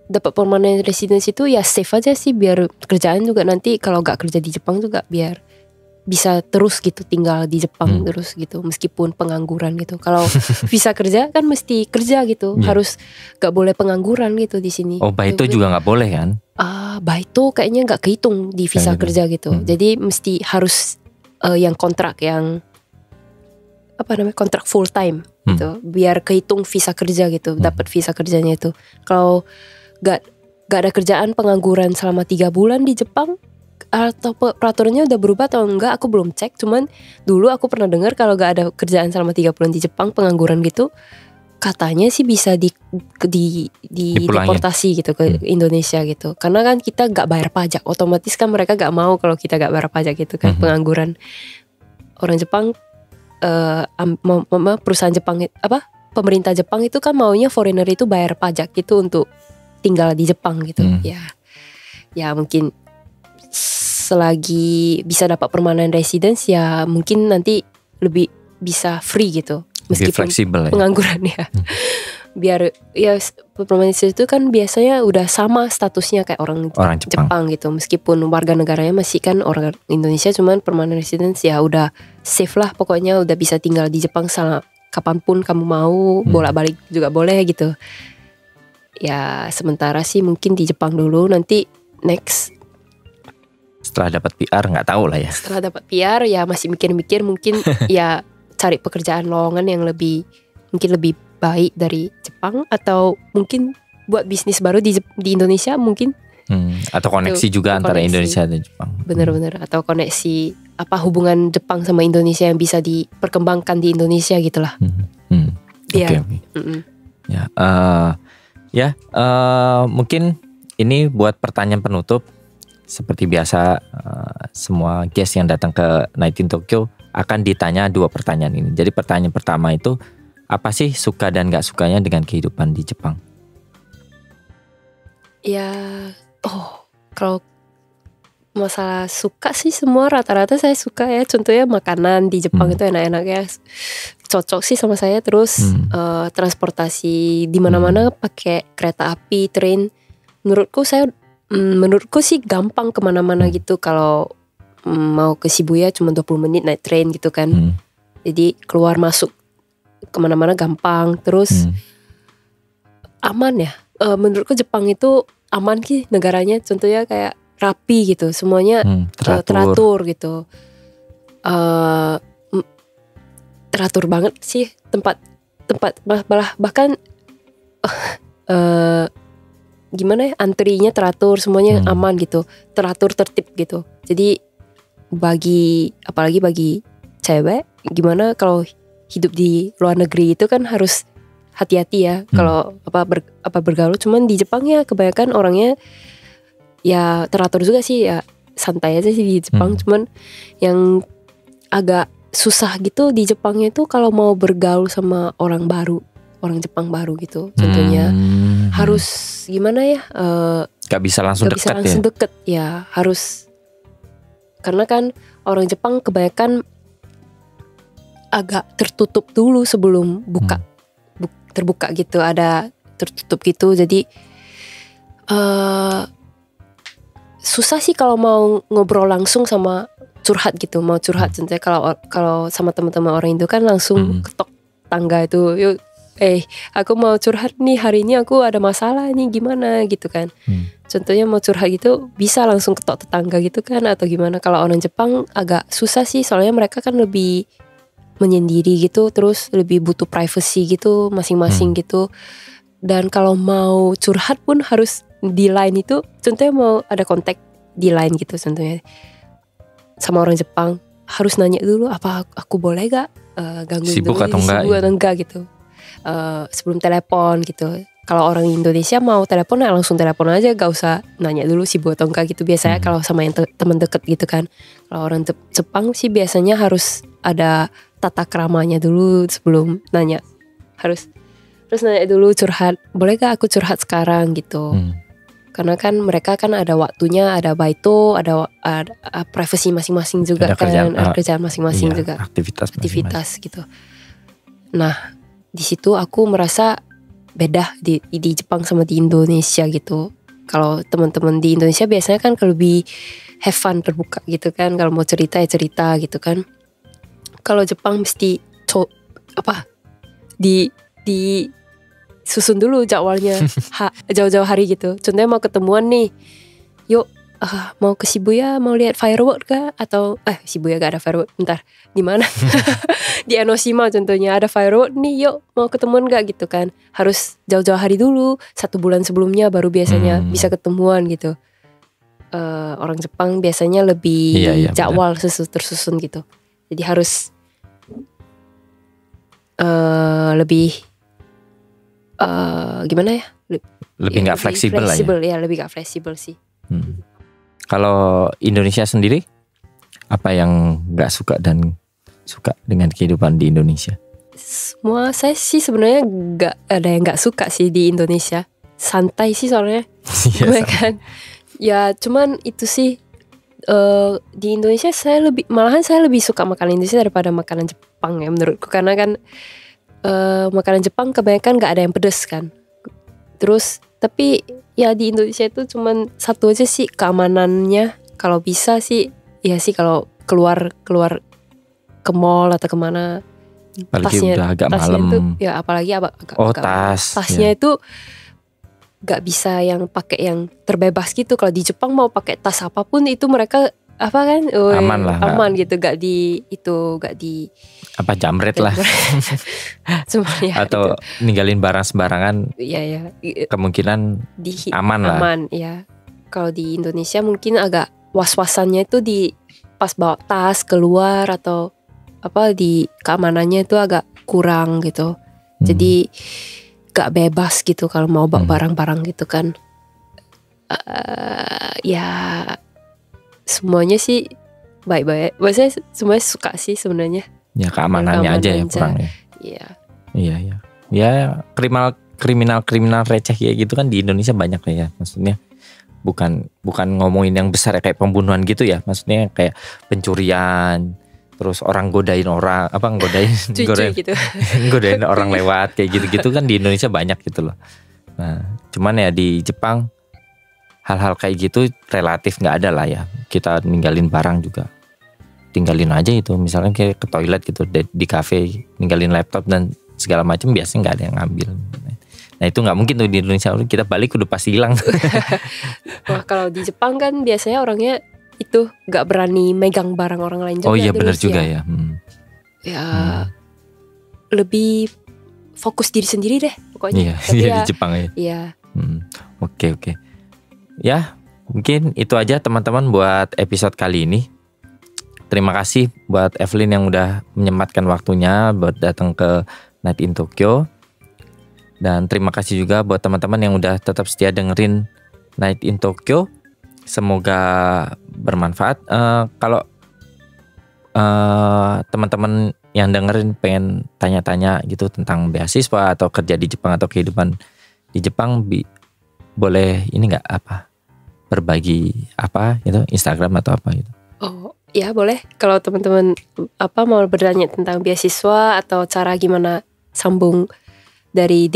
dapat permanent residence itu ya safe aja sih, biar kerjaan juga nanti kalau gak kerja di Jepang juga biar bisa terus gitu tinggal di Jepang terus gitu meskipun pengangguran gitu. Kalau visa kerja kan mesti kerja gitu, harus gak boleh pengangguran gitu di sini.
Oh, baito juga gak boleh kan?
Baito kayaknya gak kehitung di visa kerja gitu. Jadi mesti harus yang kontrak yang kontrak full time gitu, biar kehitung visa kerja gitu, dapat visa kerjanya itu. Kalau gak ada kerjaan, pengangguran selama 3 bulan di Jepang, atau peraturannya udah berubah atau enggak aku belum cek, cuman dulu aku pernah dengar kalau gak ada kerjaan selama 3 bulan di Jepang, pengangguran gitu, katanya sih bisa deportasi gitu ke Indonesia gitu, karena kan kita gak bayar pajak, otomatis kan mereka gak mau kalau kita gak bayar pajak gitu kan. Pengangguran orang Jepang, perusahaan Jepang pemerintah Jepang itu kan maunya foreigner itu bayar pajak gitu untuk tinggal di Jepang gitu. Ya mungkin selagi bisa dapat permanent residence ya mungkin nanti lebih bisa free gitu, meskipun
fleksibel
pengangguran ya. Biar ya permanent residence itu kan biasanya udah sama statusnya kayak orang Jepang gitu, meskipun warga negaranya masih kan orang Indonesia, cuman permanent residence ya udah safe lah, pokoknya udah bisa tinggal di Jepang sama kapanpun kamu mau, bolak-balik juga boleh gitu. Ya sementara sih mungkin di Jepang dulu, nanti next
setelah dapat PR nggak tahu lah ya.
Setelah dapat PR ya masih mikir-mikir mungkin ya cari pekerjaan lowongan yang lebih baik dari Jepang, atau mungkin buat bisnis baru di Indonesia mungkin.
Atau koneksi itu, juga antara Indonesia dan Jepang.
Bener-bener, atau koneksi hubungan Jepang sama Indonesia yang bisa diperkembangkan di Indonesia gitulah.
Oke. Mungkin ini buat pertanyaan penutup. Seperti biasa, semua guest yang datang ke Night in Tokyo akan ditanya 2 pertanyaan ini. Jadi pertanyaan pertama itu, apa sih suka dan gak sukanya dengan kehidupan di Jepang?
Ya, kalau masalah suka sih semua rata-rata saya suka ya. Contohnya makanan di Jepang itu enak-enak ya, cocok sih sama saya. Terus transportasi di mana-mana pakai kereta api, train. Menurutku sih gampang kemana-mana gitu. Kalau mau ke Shibuya cuma 20 menit naik train gitu kan. Jadi keluar masuk kemana-mana gampang. Terus aman ya. Menurutku Jepang itu aman sih negaranya. Contohnya kayak rapi gitu, semuanya teratur gitu. Teratur banget sih tempat bahkan gimana ya, antrinya teratur, semuanya aman gitu, teratur, tertib gitu. Jadi apalagi bagi cewek, gimana kalau hidup di luar negeri itu kan harus hati-hati ya kalau bergaul. Cuman di Jepang ya kebanyakan orangnya ya teratur juga sih, ya santai aja sih di Jepang. Cuman yang agak susah gitu di Jepangnya itu kalau mau bergaul sama orang Jepang baru gitu. Contohnya harus gimana ya?
Gak bisa langsung
deket ya, harus, karena kan orang Jepang kebanyakan agak tertutup dulu sebelum terbuka gitu, ada tertutup gitu. Jadi susah sih kalau mau ngobrol langsung sama curhat gitu, contohnya kalau sama teman-teman orang itu kan langsung ketok tangga itu, yuk aku mau curhat nih hari ini, aku ada masalah nih gimana gitu kan. Contohnya mau curhat gitu bisa langsung ketok tetangga gitu kan atau gimana. Kalau orang Jepang agak susah sih, soalnya mereka kan lebih menyendiri gitu, terus lebih butuh privacy gitu masing-masing gitu. Dan kalau mau curhat pun harus di line itu, contohnya mau ada kontak di line gitu contohnya sama orang Jepang, harus nanya dulu apa aku boleh gak gangguin
Sibuk
dulu,
atau enggak,
sibuk atau enggak gitu. Sebelum telepon gitu. Kalau orang Indonesia mau telepon langsung telepon aja, gak usah nanya dulu sibuk atau enggak gitu biasanya kalau sama yang teman deket gitu kan. Kalau orang Jepang sih biasanya harus ada tata keramanya dulu sebelum nanya. Harus nanya dulu curhat, boleh gak aku curhat sekarang gitu. Karena kan mereka kan ada waktunya, ada baito, ada privasi masing-masing juga
ada
kan, ada kerjaan masing-masing juga,
aktivitas
gitu. Nah, di situ aku merasa beda di Jepang sama di Indonesia gitu. Kalau teman-teman di Indonesia biasanya kan lebih have fun, terbuka gitu kan. Kalau mau cerita ya cerita gitu kan. Kalau Jepang mesti di susun dulu jadwalnya jauh-jauh hari gitu. Contohnya mau ketemuan nih, yuk mau ke Shibuya, mau lihat firework kah? Atau Shibuya gak ada firework, bentar, di mana? Di Enoshima contohnya ada firework nih, yuk mau ketemuan gak gitu kan. Harus jauh-jauh hari dulu, 1 bulan sebelumnya baru biasanya bisa ketemuan gitu. Orang Jepang biasanya lebih jadwal tersusun gitu. Jadi harus lebih gimana ya?
Lebih nggak fleksibel lah ya.
Lebih nggak fleksibel sih.
Kalau Indonesia sendiri, apa yang nggak suka dan suka dengan kehidupan di Indonesia?
Semua saya sih sebenarnya nggak ada yang nggak suka sih di Indonesia. Santai sih soalnya. Gue kan. Ya cuman itu sih di Indonesia malahan saya lebih suka makanan Indonesia daripada makanan Jepang ya menurutku, karena kan makanan Jepang kebanyakan gak ada yang pedes kan. Terus tapi ya di Indonesia itu cuman satu aja sih keamanannya. Kalau bisa sih ya sih kalau keluar ke mall atau kemana,
apalagi udah agak malam
itu, ya apalagi tasnya itu gak bisa yang pakai yang terbebas gitu. Kalau di Jepang mau pakai tas apapun itu mereka aman gitu, gak di
jamret lah.
Semuanya
atau
gitu.
Ninggalin barang sembarangan, kemungkinan aman lah.
Ya. Kalau di Indonesia mungkin agak was-wasannya itu di pas bawa tas keluar atau di keamanannya itu agak kurang gitu. Jadi gak bebas gitu kalau mau bawa barang-barang gitu kan. Ya semuanya sih baik-baik. Maksudnya semuanya suka sih sebenarnya.
Ya keamanannya aja ya kurang ya. Iya. Ya kriminal receh kayak gitu kan di Indonesia banyak ya. Maksudnya bukan ngomongin yang besar ya, kayak pembunuhan gitu ya. Maksudnya kayak pencurian, terus orang godain gitu. Godain orang lewat kayak gitu-gitu kan di Indonesia banyak gitu loh. Nah, cuman ya di Jepang hal-hal kayak gitu relatif nggak ada lah ya. Kita ninggalin barang juga tinggalin aja itu, misalnya kayak ke toilet gitu di kafe, ninggalin laptop dan segala macam, biasanya nggak ada yang ngambil. Nah itu nggak mungkin tuh di Indonesia, kita balik udah pasti hilang.
Wah kalau di Jepang kan biasanya orangnya itu nggak berani megang barang orang lain juga.
Oh iya benar juga ya.
Lebih fokus diri sendiri deh pokoknya.
Iya di Jepang ya.
Iya.
Oke. Ya mungkin itu aja teman-teman buat episode kali ini. Terima kasih buat Evelyn yang udah menyempatkan waktunya buat datang ke Night in Tokyo. Dan terima kasih juga buat teman-teman yang udah tetap setia dengerin Night in Tokyo. Semoga bermanfaat. Kalau teman-teman yang dengerin pengen tanya-tanya gitu tentang beasiswa atau kerja di Jepang atau kehidupan di Jepang, boleh ini nggak berbagi gitu Instagram atau apa gitu?
Oh ya boleh, kalau teman-teman mau bertanya tentang beasiswa atau cara gimana sambung dari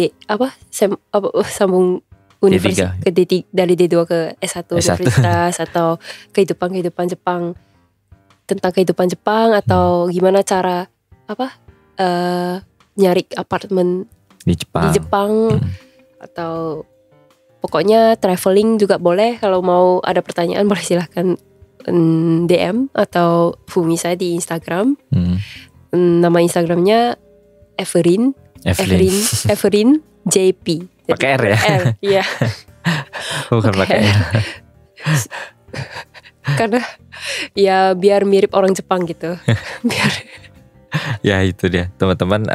sambung universitas dari D2 ke S1 universitas atau kehidupan Jepang, tentang kehidupan Jepang atau gimana cara nyari apartemen
Di Jepang.
Atau pokoknya traveling juga boleh. Kalau mau ada pertanyaan boleh silahkan DM atau hubungi saya di Instagram. Nama Instagramnya Everin JP.
Pakai R ya?
R, iya.
Bukan pakai R.
Karena ya biar mirip orang Jepang gitu. Biar.
Ya itu dia teman-teman,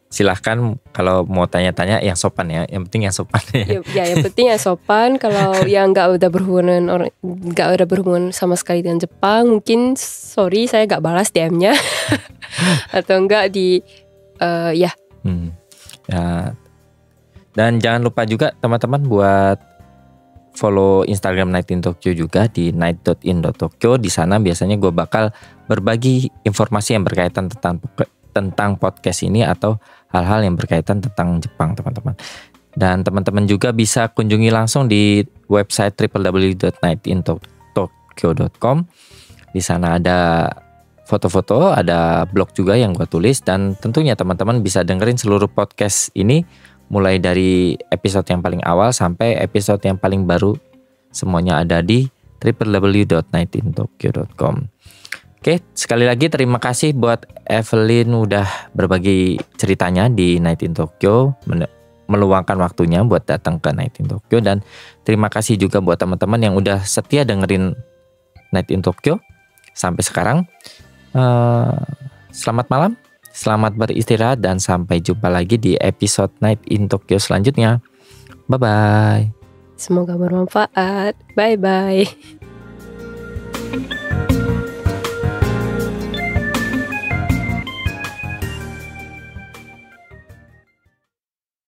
silahkan kalau mau tanya-tanya yang sopan ya. Yang penting yang sopan ya.
Ya yang penting yang sopan. Kalau yang nggak ada berhubungan sama sekali dengan Jepang, mungkin sorry saya nggak balas DM-nya atau enggak di ya. Dan jangan lupa juga teman-teman buat follow Instagram Night in Tokyo juga di night.in.tokyo. Di sana biasanya gue bakal berbagi informasi yang berkaitan tentang podcast ini atau hal-hal yang berkaitan tentang Jepang, teman-teman. Dan teman-teman juga bisa kunjungi langsung di website www.nightin.tokyo.com. Di sana ada foto-foto, ada blog juga yang gue tulis, dan tentunya teman-teman bisa dengerin seluruh podcast ini mulai dari episode yang paling awal sampai episode yang paling baru. Semuanya ada di www.nightin.tokyo.com. Oke, sekali lagi terima kasih buat Evelyn udah berbagi ceritanya di Night in Tokyo, meluangkan waktunya buat datang ke Night in Tokyo. Dan terima kasih juga buat teman-teman yang udah setia dengerin Night in Tokyo sampai sekarang. Selamat malam, selamat beristirahat, dan sampai jumpa lagi di episode Night in Tokyo selanjutnya. Bye-bye. Semoga bermanfaat. Bye-bye.